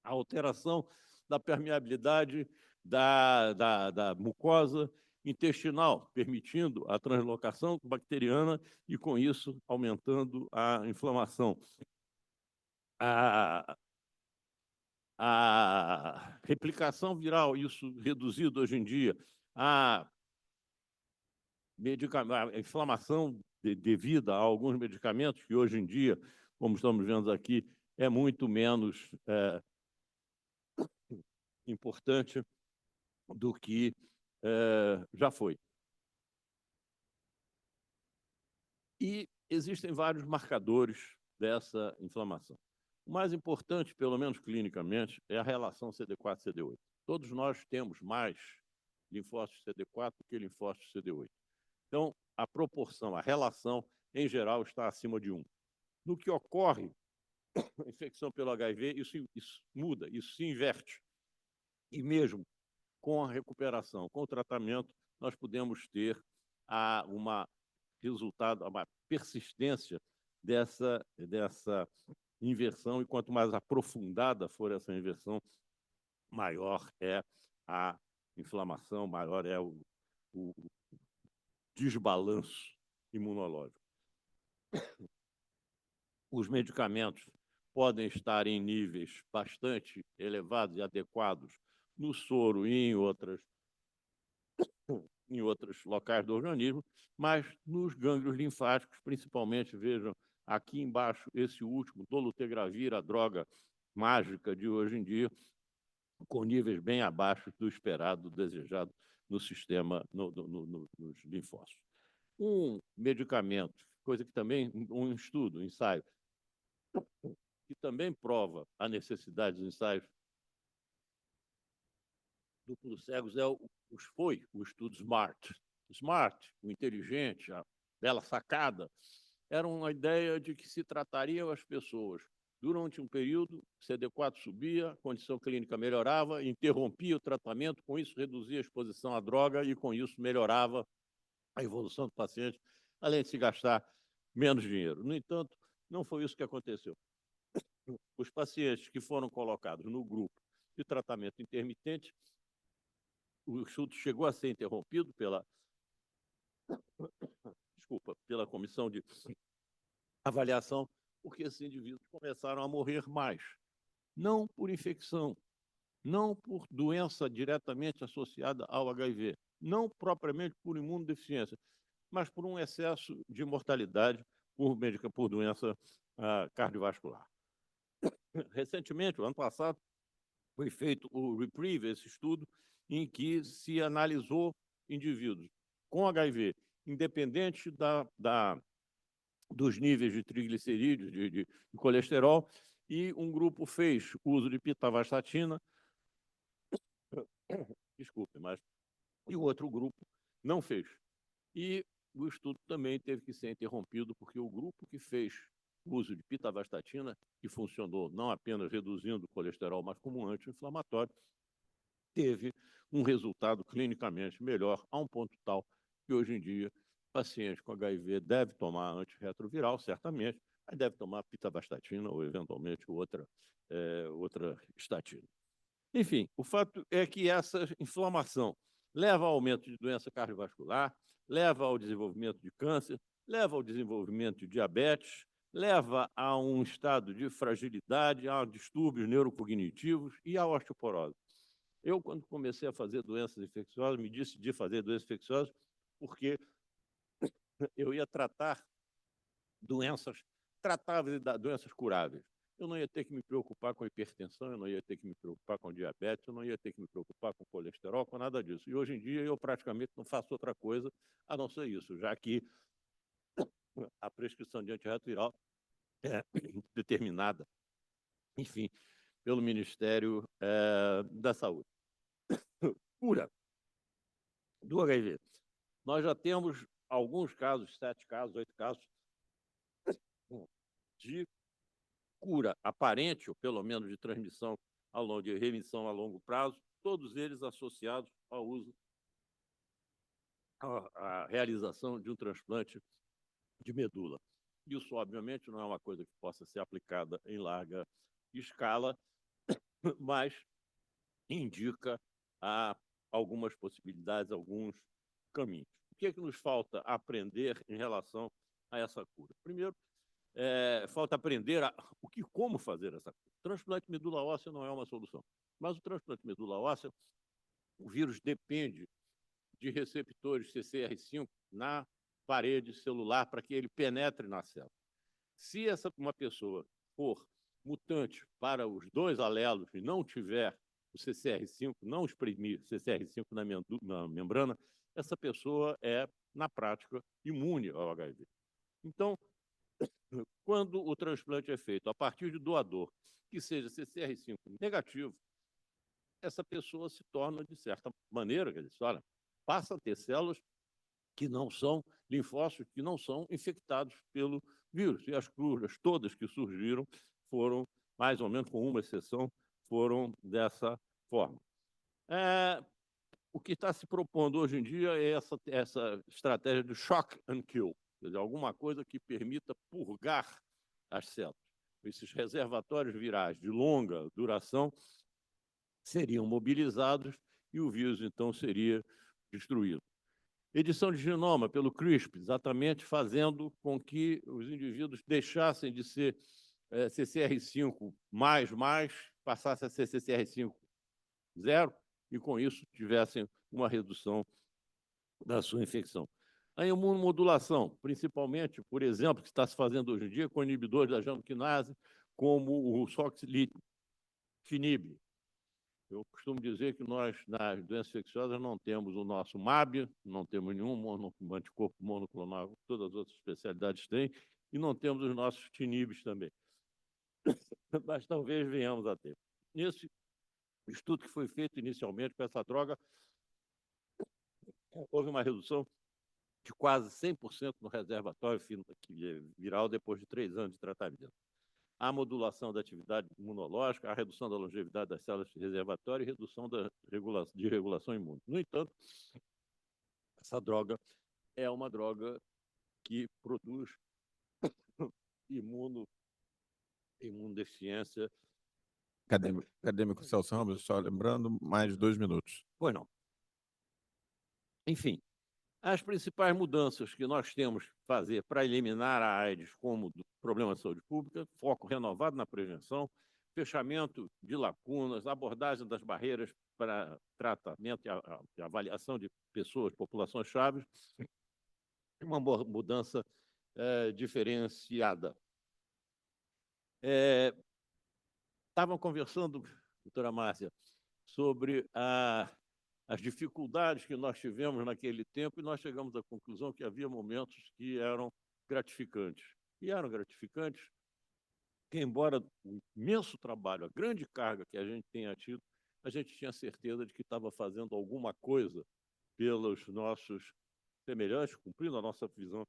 a alteração da permeabilidade da mucosa intestinal, permitindo a translocação bacteriana e, com isso, aumentando a inflamação. A replicação viral, isso reduzido hoje em dia, a inflamação devida a alguns medicamentos, que hoje em dia, como estamos vendo aqui, é muito menos importante do que já foi. E existem vários marcadores dessa inflamação. O mais importante, pelo menos clinicamente, é a relação CD4-CD8. Todos nós temos mais linfócitos CD4 do que linfócitos CD8. Então, a proporção, a relação, em geral, está acima de 1. No que ocorre a infecção pelo HIV, isso muda, isso se inverte. E mesmo com a recuperação, com o tratamento, nós podemos ter uma persistência dessa inversão, e quanto mais aprofundada for essa inversão, maior é a inflamação, maior é o desbalanço imunológico. Os medicamentos podem estar em níveis bastante elevados e adequados no soro e em outros locais do organismo, mas nos gânglios linfáticos, principalmente, vejam aqui embaixo, esse último, dolutegravir, a droga mágica de hoje em dia, com níveis bem abaixo do esperado, do desejado no sistema, nos linfócitos. Um medicamento, coisa que também, um estudo, um ensaio, que também prova a necessidade dos ensaios duplos cegos, foi o estudo SMART. SMART, o inteligente, a bela sacada, era uma ideia de que se tratariam as pessoas Durante um período, CD4 subia, a condição clínica melhorava, interrompia o tratamento, com isso reduzia a exposição à droga e, com isso, melhorava a evolução do paciente, além de se gastar menos dinheiro. No entanto, não foi isso que aconteceu. Os pacientes que foram colocados no grupo de tratamento intermitente, o estudo chegou a ser interrompido pela comissão de avaliação, porque esses indivíduos começaram a morrer mais. Não por infecção, não por doença diretamente associada ao HIV, não propriamente por imunodeficiência, mas por um excesso de mortalidade por doença cardiovascular. Recentemente, o ano passado, foi feito o REPRIEVE, esse estudo, em que se analisou indivíduos com HIV, independente dos níveis de triglicerídeos, de colesterol, e um grupo fez uso de pitavastatina, e o outro grupo não fez. E o estudo também teve que ser interrompido, porque o grupo que fez uso de pitavastatina, que funcionou não apenas reduzindo o colesterol, mas como um anti-inflamatório, teve um resultado clinicamente melhor, a um ponto tal que, hoje em dia, paciente com HIV deve tomar antirretroviral, certamente, mas deve tomar pitavastatina ou, eventualmente, outra estatina. Enfim, o fato é que essa inflamação leva ao aumento de doença cardiovascular, leva ao desenvolvimento de câncer, leva ao desenvolvimento de diabetes, leva a um estado de fragilidade, a distúrbios neurocognitivos e a osteoporose. Eu, quando comecei a fazer doenças infecciosas, me decidi fazer doenças infecciosas porque eu ia tratar doenças tratáveis e doenças curáveis. Eu não ia ter que me preocupar com hipertensão, eu não ia ter que me preocupar com diabetes, eu não ia ter que me preocupar com colesterol, com nada disso. E hoje em dia eu praticamente não faço outra coisa a não ser isso, já que a prescrição de antirretroviral é determinada, enfim, pelo Ministério da Saúde. Cura do HIV. Nós já temos alguns casos, 7 casos, 8 casos, de cura aparente, ou pelo menos de transmissão de remissão a longo prazo, todos eles associados ao uso, à realização de um transplante de medula. Isso, obviamente, não é uma coisa que possa ser aplicada em larga escala, mas indica algumas possibilidades, alguns caminhos. O que é que nos falta aprender em relação a essa cura? Primeiro, falta aprender como fazer essa cura. O transplante de medula óssea não é uma solução, mas o transplante de medula óssea, o vírus depende de receptores CCR5 na parede celular para que ele penetre na célula. Se uma pessoa for mutante para os 2 alelos e não tiver o CCR5, não exprimir CCR5 na membrana, essa pessoa é, na prática, imune ao HIV. Então, quando o transplante é feito a partir de doador que seja CCR5 negativo, essa pessoa se torna, de certa maneira, quer dizer, olha, passa a ter células que não são linfócitos, que não são infectados pelo vírus. E as curas todas que surgiram foram, mais ou menos com uma exceção, foram dessa forma. O que está se propondo hoje em dia é essa estratégia de shock and kill, quer dizer, alguma coisa que permita purgar as células. Esses reservatórios virais de longa duração seriam mobilizados e o vírus, então, seria destruído. Edição de genoma pelo CRISPR, exatamente fazendo com que os indivíduos deixassem de ser CCR5++, passassem a ser CCR5 0, e com isso tivessem uma redução da sua infecção. A imunomodulação, principalmente, por exemplo, que está se fazendo hoje em dia com inibidores da jandoquinase, como o soxilitinib. Eu costumo dizer que nós, nas doenças infecciosas, não temos o nosso MAB, não temos nenhum anticorpo monoclonal, todas as outras especialidades têm, e não temos os nossos tinibs também. Mas talvez venhamos a ter. Nesse estudo que foi feito inicialmente com essa droga, houve uma redução de quase 100% no reservatório viral depois de 3 anos de tratamento. a modulação da atividade imunológica, a redução da longevidade das células reservatórias e redução de regulação imune. No entanto, essa droga é uma droga que produz imunodeficiência. Acadêmico Celso Ramos, só lembrando, mais 2 minutos. Pois não. Enfim, as principais mudanças que nós temos que fazer para eliminar a AIDS como problema de saúde pública, foco renovado na prevenção, fechamento de lacunas, abordagem das barreiras para tratamento e avaliação de pessoas, populações chaves, uma mudança diferenciada. Estavam conversando, doutora Márcia, sobre as dificuldades que nós tivemos naquele tempo e nós chegamos à conclusão que havia momentos que eram gratificantes. E eram gratificantes que, embora o imenso trabalho, a grande carga que a gente tenha tido, a gente tinha certeza de que estava fazendo alguma coisa pelos nossos semelhantes, cumprindo a nossa visão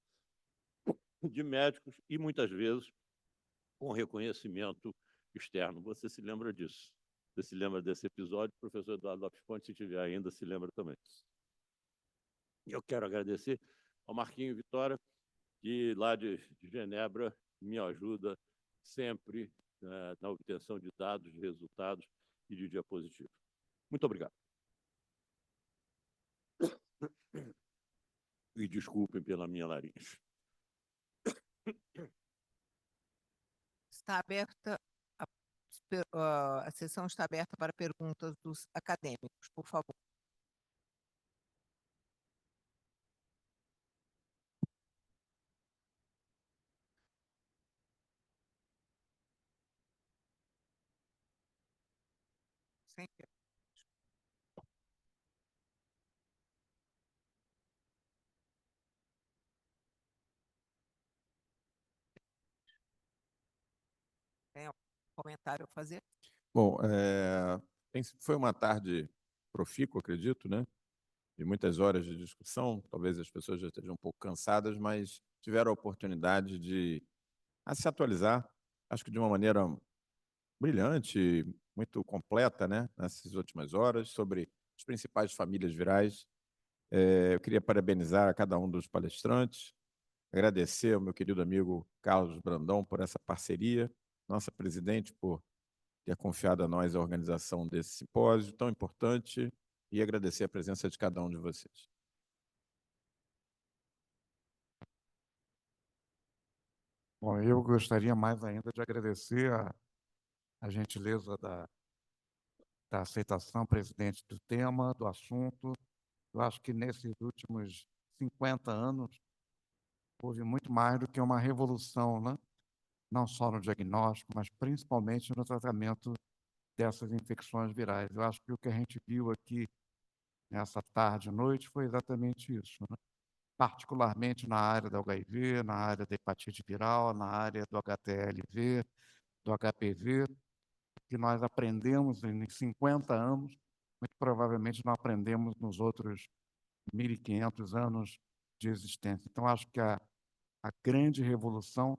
de médicos e, muitas vezes, com reconhecimento externo. Você se lembra disso? Você se lembra desse episódio? O professor Eduardo Lopes Ponte, se tiver ainda, se lembra também. Eu quero agradecer ao Marquinho Vitória, que lá de Genebra me ajuda sempre na obtenção de dados, de resultados e de diapositivas. Muito obrigado. E desculpem pela minha laringe. Está aberta, a sessão está aberta para perguntas dos acadêmicos, por favor. Sem Tem algum comentário a fazer? Bom, foi uma tarde profícua, acredito, né? De muitas horas de discussão. Talvez as pessoas já estejam um pouco cansadas, mas tiveram a oportunidade de se atualizar, acho que de uma maneira brilhante, muito completa, né? Nessas últimas horas, sobre as principais famílias virais. Eu queria parabenizar a cada um dos palestrantes, agradecer ao meu querido amigo Carlos Brandão por essa parceria, nossa presidente por ter confiado a nós a organização desse simpósio tão importante e agradecer a presença de cada um de vocês. Bom, eu gostaria mais ainda de agradecer a gentileza da aceitação, presidente, do tema, do assunto. Eu acho que nesses últimos 50 anos houve muito mais do que uma revolução, né? Não só no diagnóstico, mas principalmente no tratamento dessas infecções virais. Eu acho que o que a gente viu aqui nessa tarde e noite foi exatamente isso, né? Particularmente na área do HIV, na área da hepatite viral, na área do HTLV, do HPV, que nós aprendemos em 50 anos, muito provavelmente não aprendemos nos outros 1.500 anos de existência. Então, acho que a grande revolução,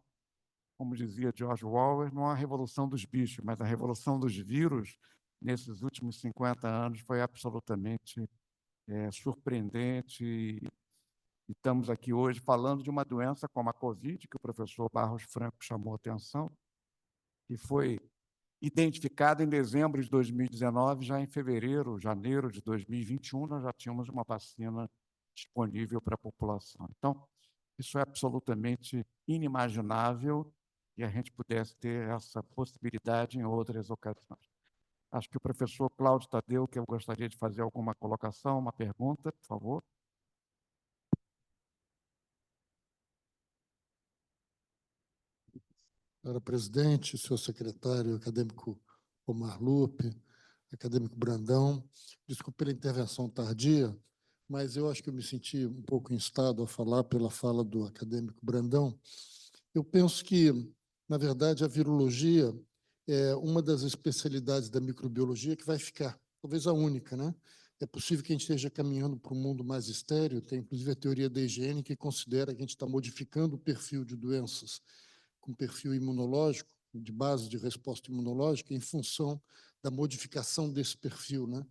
como dizia George Orwell, não é a revolução dos bichos, mas a revolução dos vírus, nesses últimos 50 anos, foi absolutamente surpreendente. E estamos aqui hoje falando de uma doença como a Covid, que o professor Barros Franco chamou a atenção, que foi identificada em dezembro de 2019, já em fevereiro, janeiro de 2021, nós já tínhamos uma vacina disponível para a população. Então, isso é absolutamente inimaginável que a gente pudesse ter essa possibilidade em outras ocasiões. Acho que o professor Cláudio Tadeu, que eu gostaria de fazer alguma colocação, uma pergunta, por favor. Senhora presidente, senhor secretário acadêmico Omar Lupe, acadêmico Brandão, desculpe pela intervenção tardia, mas eu acho que eu me senti um pouco instado a falar pela fala do acadêmico Brandão. Eu penso que, na verdade, a virologia é uma das especialidades da microbiologia que vai ficar, talvez a única, né? É possível que a gente esteja caminhando para um mundo mais estéril, tem inclusive a teoria da higiene que considera que a gente está modificando o perfil de doenças com perfil imunológico, de base de resposta imunológica em função da modificação desse perfil, né?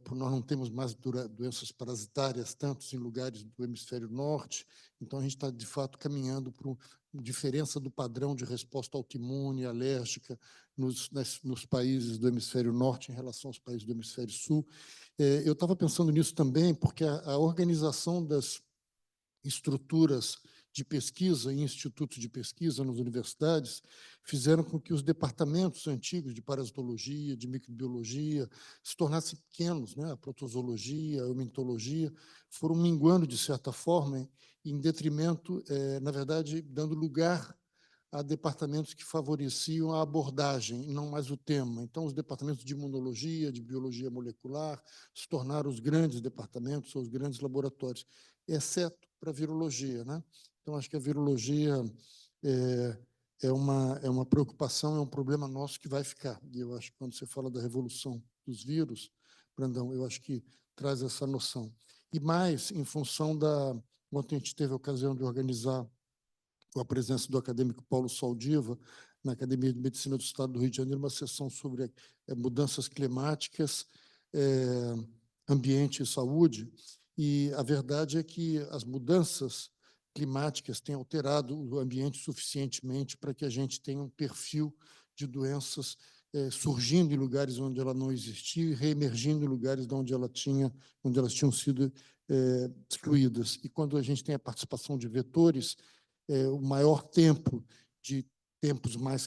Por nós não temos mais doenças parasitárias tantos em lugares do hemisfério norte, então a gente está, de fato, caminhando para uma diferença do padrão de resposta autoimune, alérgica, nos países do hemisfério norte em relação aos países do hemisfério sul. Eu estava pensando nisso também, porque a organização das estruturas de pesquisa e institutos de pesquisa nas universidades fizeram com que os departamentos antigos de parasitologia, de microbiologia, se tornassem pequenos, né? A protozoologia, a eumentologia, foram minguando, de certa forma, em detrimento, na verdade, dando lugar a departamentos que favoreciam a abordagem, não mais o tema. Então, os departamentos de imunologia, de biologia molecular, se tornaram os grandes departamentos, os grandes laboratórios, exceto para a virologia, né? Então, acho que a virologia é uma preocupação, é um problema nosso que vai ficar. E eu acho que quando você fala da revolução dos vírus, Brandão, eu acho que traz essa noção. E mais, em função da... Ontem a gente teve a ocasião de organizar, com a presença do acadêmico Paulo Saldiva, na Academia de Medicina do Estado do Rio de Janeiro, uma sessão sobre mudanças climáticas, ambiente e saúde. E a verdade é que as mudanças climáticas têm alterado o ambiente suficientemente para que a gente tenha um perfil de doenças surgindo em lugares onde ela não existia e reemergindo em lugares onde elas tinham sido excluídas. E quando a gente tem a participação de vetores, o maior tempo de tempos mais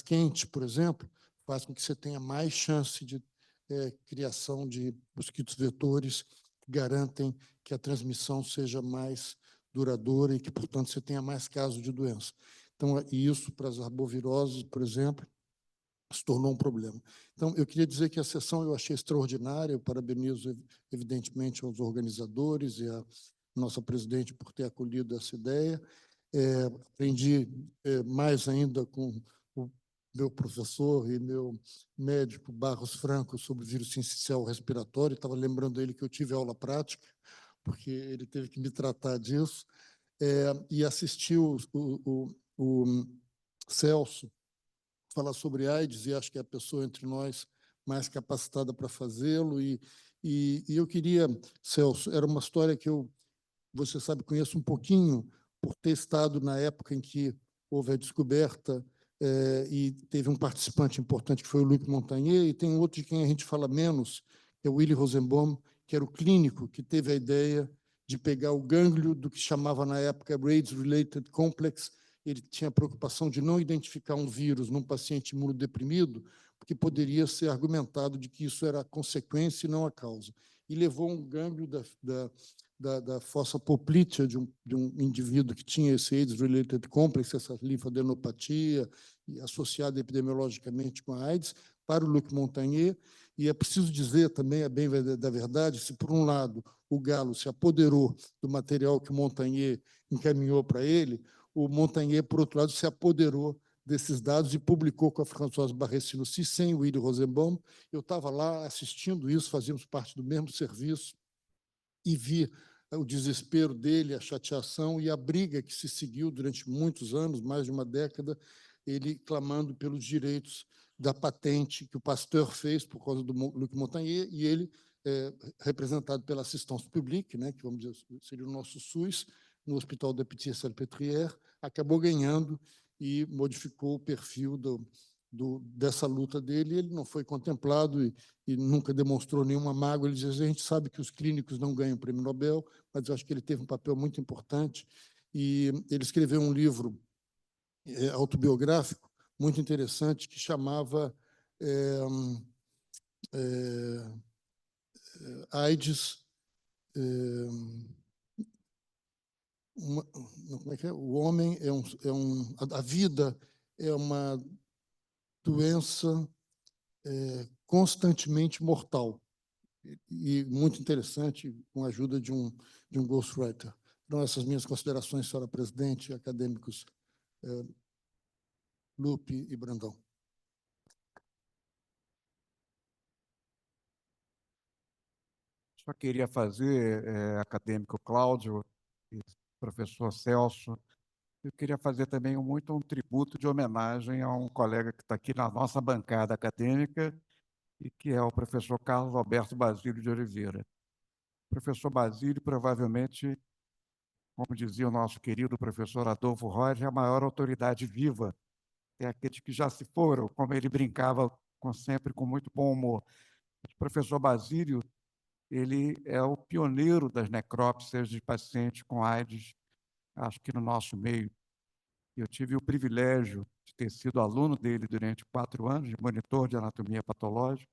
quentes, por exemplo, faz com que você tenha mais chance de criação de mosquitos vetores que garantem que a transmissão seja mais duradoura e que, portanto, você tenha mais casos de doença. Então, isso para as arboviroses, por exemplo, se tornou um problema. Então, eu queria dizer que a sessão eu achei extraordinária, eu parabenizo, evidentemente, aos organizadores e a nossa presidente por ter acolhido essa ideia. Aprendi mais ainda com o meu professor e meu médico, Barros Franco, sobre vírus sincicial respiratório. Estava lembrando ele que eu tive aula prática, porque ele teve que me tratar disso. E assisti o Celso falar sobre AIDS, e acho que é a pessoa entre nós mais capacitada para fazê-lo. E eu queria, Celso, era uma história que você sabe, conheço um pouquinho, por ter estado na época em que houve a descoberta e teve um participante importante, que foi o Luc Montagnier, e tem outro de quem a gente fala menos, que é o Willy Rosenbaum, que era o clínico que teve a ideia de pegar o gânglio do que chamava na época AIDS-related complex. Ele tinha a preocupação de não identificar um vírus num paciente imunodeprimido, porque poderia ser argumentado de que isso era a consequência e não a causa. E levou um gânglio da fossa poplítea de um indivíduo que tinha esse AIDS-related complex, essa linfadenopatia, associada epidemiologicamente com a AIDS, para o Luc Montagnier. E é preciso dizer também, a bem da verdade, se por um lado o Galo se apoderou do material que o Montagnier encaminhou para ele, o Montagnier, por outro lado, se apoderou desses dados e publicou com a Françoise Barré-Sinoussi, sem o Willy Rosenbaum. Eu estava lá assistindo isso, fazíamos parte do mesmo serviço, e vi o desespero dele, a chateação e a briga que se seguiu durante muitos anos, mais de uma década, ele clamando pelos direitos da patente que o Pasteur fez por causa do Luc Montagnier, e ele, representado pela Assistance Publique, né, que vamos dizer, seria o nosso SUS, no Hospital da Pitié-Salpêtrière, acabou ganhando e modificou o perfil dessa luta dele. Ele não foi contemplado e nunca demonstrou nenhuma mágoa. Ele diz: a gente sabe que os clínicos não ganham o prêmio Nobel, mas eu acho que ele teve um papel muito importante. E ele escreveu um livro autobiográfico muito interessante que chamava AIDS. Como é que é? O homem a vida é uma doença constantemente mortal, e muito interessante, com a ajuda de um ghostwriter. Então, essas minhas considerações, senhora presidente, acadêmicos Lupe e Brandão. Só queria fazer, acadêmico Cláudio e professor Celso, Eu queria fazer também um tributo de homenagem a um colega que está aqui na nossa bancada acadêmica e que é o professor Carlos Alberto Basílio de Oliveira. O professor Basílio, provavelmente, como dizia o nosso querido professor Adolfo Roger, é a maior autoridade viva. Tem aqueles que já se foram, como ele brincava sempre com muito bom humor. O professor Basílio, ele é o pioneiro das necrópsias de pacientes com AIDS, acho que no nosso meio. Eu tive o privilégio de ter sido aluno dele durante 4 anos, de monitor de anatomia patológica,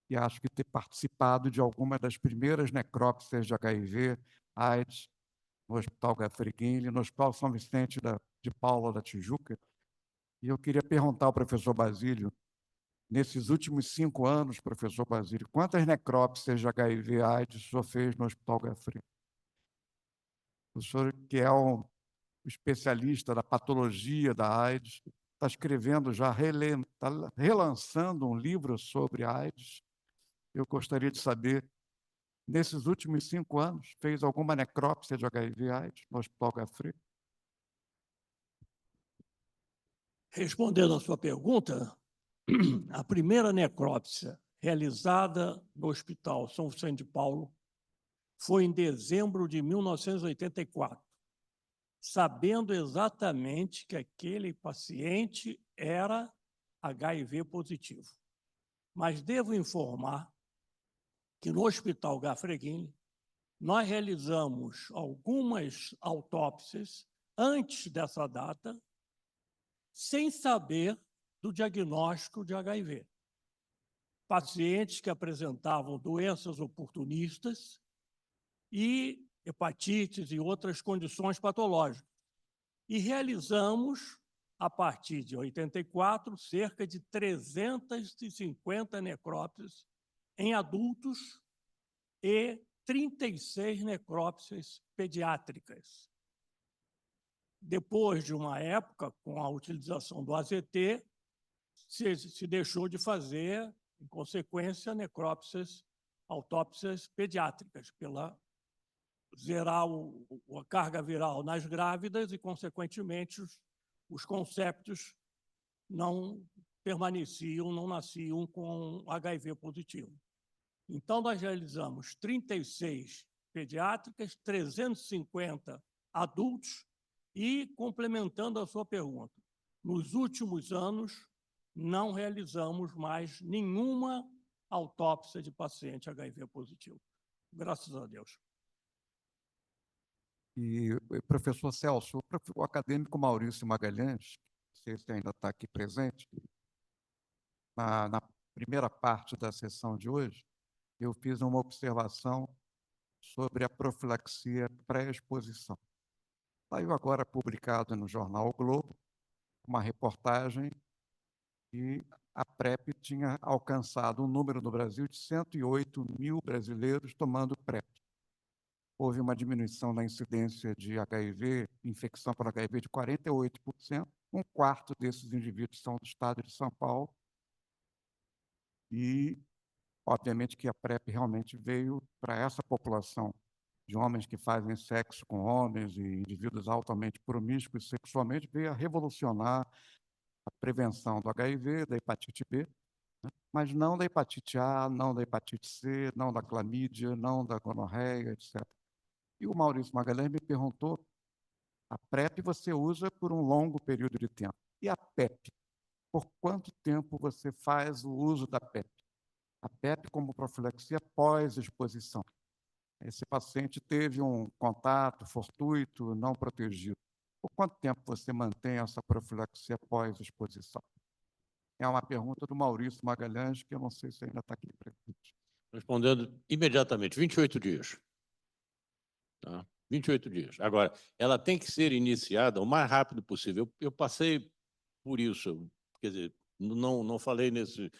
e acho que ter participado de alguma das primeiras necrópsias de HIV, AIDS, no Hospital Gafreguinho, no Hospital São Vicente de Paula da Tijuca. E eu queria perguntar ao professor Basílio, nesses últimos 5 anos, professor Basílio, quantas necrópsias de HIV AIDS o senhor fez no Hospital Gafreguinho? O senhor, que é um especialista da patologia da AIDS, está escrevendo já, está relançando um livro sobre AIDS. Eu gostaria de saber, nesses últimos 5 anos, fez alguma necrópsia de HIV/AIDS no Hospital Gafre? Respondendo à sua pergunta, a primeira necrópsia realizada no Hospital São Vicente de Paulo foi em dezembro de 1984, sabendo exatamente que aquele paciente era HIV positivo. Mas devo informar que no Hospital Gafreguinho nós realizamos algumas autópsias antes dessa data, sem saber do diagnóstico de HIV. Pacientes que apresentavam doenças oportunistas e hepatites e outras condições patológicas. E realizamos, a partir de 84, cerca de 350 necrópsias em adultos e 36 necrópsias pediátricas. Depois de uma época, com a utilização do AZT, se deixou de fazer, em consequência, necrópsias, autópsias pediátricas, pela zerar a carga viral nas grávidas e, consequentemente, os concéptos não permaneciam, não nasciam com HIV positivo. Então, nós realizamos 36 pediátricas, 350 adultos e, complementando a sua pergunta, nos últimos anos não realizamos mais nenhuma autópsia de paciente HIV positivo. Graças a Deus. E, professor Celso, o acadêmico Maurício Magalhães, não sei se ainda está aqui presente, na primeira parte da sessão de hoje, eu fiz uma observação sobre a profilaxia pré-exposição. Saiu agora publicado no jornal O Globo uma reportagem que a PrEP tinha alcançado um número no Brasil de 108 mil brasileiros tomando PrEP. Houve uma diminuição na incidência de HIV, infecção por HIV, de 48%. Um quarto desses indivíduos são do estado de São Paulo. E, obviamente, que a PrEP realmente veio para essa população de homens que fazem sexo com homens e indivíduos altamente promíscuos sexualmente, veio a revolucionar a prevenção do HIV, da hepatite B, né? Mas não da hepatite A, não da hepatite C, não da clamídia, não da gonorreia, etc. E o Maurício Magalhães me perguntou, a PrEP você usa por um longo período de tempo. E a PEP? Por quanto tempo você faz o uso da PEP? A PEP como profilaxia pós-exposição. Esse paciente teve um contato fortuito, não protegido. Por quanto tempo você mantém essa profilaxia pós-exposição? É uma pergunta do Maurício Magalhães, que eu não sei se ainda está aqui presente. Respondendo imediatamente, 28 dias. Tá? 28 dias. Agora, ela tem que ser iniciada o mais rápido possível. Eu passei por isso, quer dizer, não falei nesse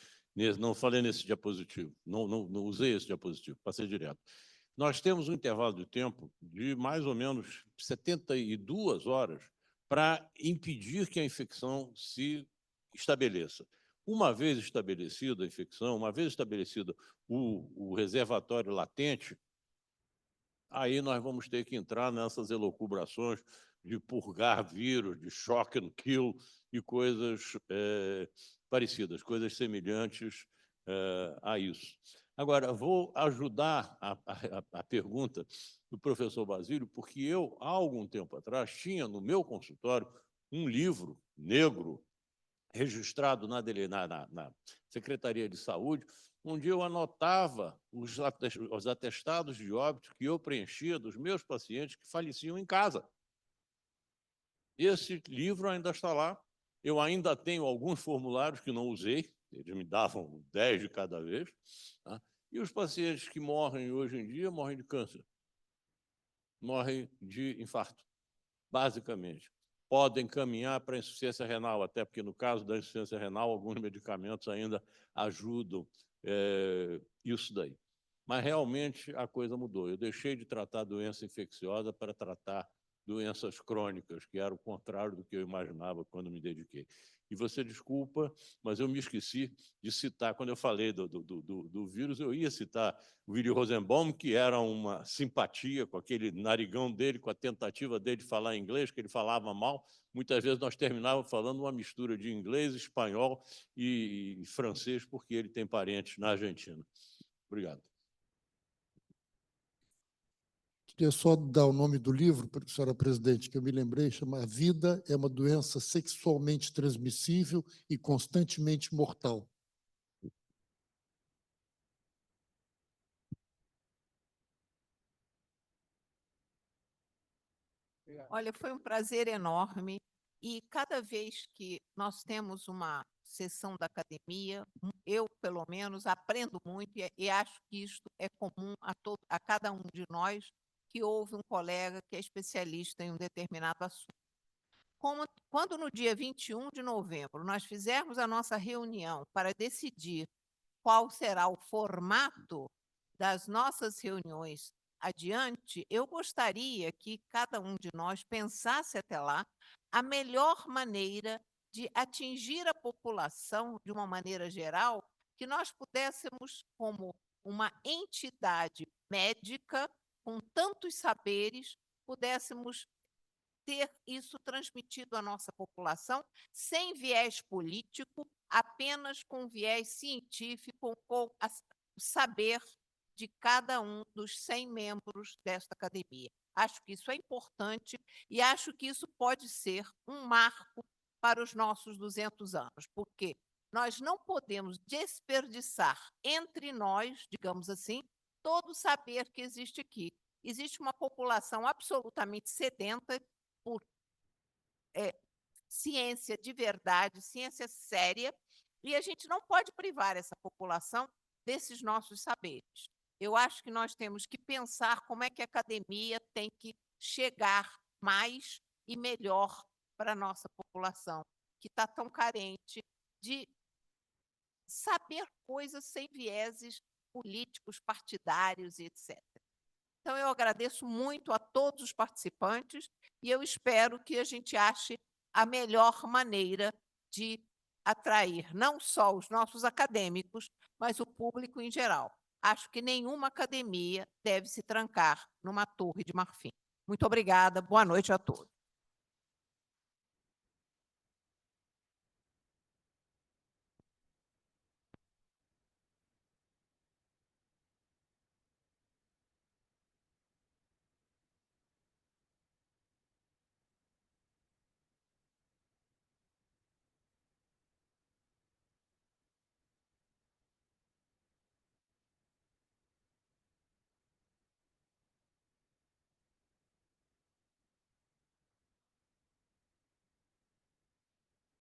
diapositivo, não usei esse diapositivo, passei direto. Nós temos um intervalo de tempo de mais ou menos 72 horas para impedir que a infecção se estabeleça. Uma vez estabelecida a infecção, uma vez estabelecido o reservatório latente, aí nós vamos ter que entrar nessas elucubrações de purgar vírus, de shock and kill e coisas parecidas, coisas semelhantes a isso. Agora, vou ajudar a pergunta do professor Basílio, porque eu, há algum tempo atrás, tinha no meu consultório um livro negro registrado na Secretaria de Saúde, onde eu anotava os atestados de óbito que eu preenchia dos meus pacientes que faleciam em casa. Esse livro ainda está lá. Eu ainda tenho alguns formulários que não usei, eles me davam 10 de cada vez. Tá? E os pacientes que morrem hoje em dia morrem de câncer, morrem de infarto, basicamente. Podem caminhar para a insuficiência renal, até porque, no caso da insuficiência renal, alguns medicamentos ainda ajudam isso daí. Mas, realmente, a coisa mudou. Eu deixei de tratar doença infecciosa para tratar doenças crônicas, que era o contrário do que eu imaginava quando me dediquei. E você desculpa, mas eu me esqueci de citar, quando eu falei do vírus, eu ia citar o Willy Rosenbaum, que era uma simpatia com aquele narigão dele, com a tentativa dele de falar inglês, que ele falava mal. Muitas vezes nós terminávamos falando uma mistura de inglês, espanhol e francês, porque ele tem parentes na Argentina. Obrigado. Queria só dar o nome do livro, senhora presidente, que eu me lembrei, chama A Vida é uma Doença Sexualmente Transmissível e Constantemente Mortal. Olha, foi um prazer enorme e cada vez que nós temos uma sessão da academia, eu, pelo menos, aprendo muito e acho que isto é comum a cada um de nós que ouve um colega que é especialista em um determinado assunto. Quando no dia 21 de novembro nós fizermos a nossa reunião para decidir qual será o formato das nossas reuniões adiante, eu gostaria que cada um de nós pensasse até lá a melhor maneira de atingir a população de uma maneira geral, que nós pudéssemos, como uma entidade médica com tantos saberes, pudéssemos ter isso transmitido à nossa população sem viés político, apenas com viés científico, com o saber de cada um dos 100 membros desta academia. Acho que isso é importante e acho que isso pode ser um marco para os nossos 200 anos, porque nós não podemos desperdiçar entre nós, digamos assim, todo o saber que existe aqui. Existe uma população absolutamente sedenta por ciência de verdade, ciência séria, e a gente não pode privar essa população desses nossos saberes. Eu acho que nós temos que pensar como é que a academia tem que chegar mais e melhor para a nossa população, que está tão carente de saber coisas sem vieses políticos, partidários e etc. Então, eu agradeço muito a todos os participantes e eu espero que a gente ache a melhor maneira de atrair não só os nossos acadêmicos, mas o público em geral. Acho que nenhuma academia deve se trancar numa torre de marfim. Muito obrigada, boa noite a todos.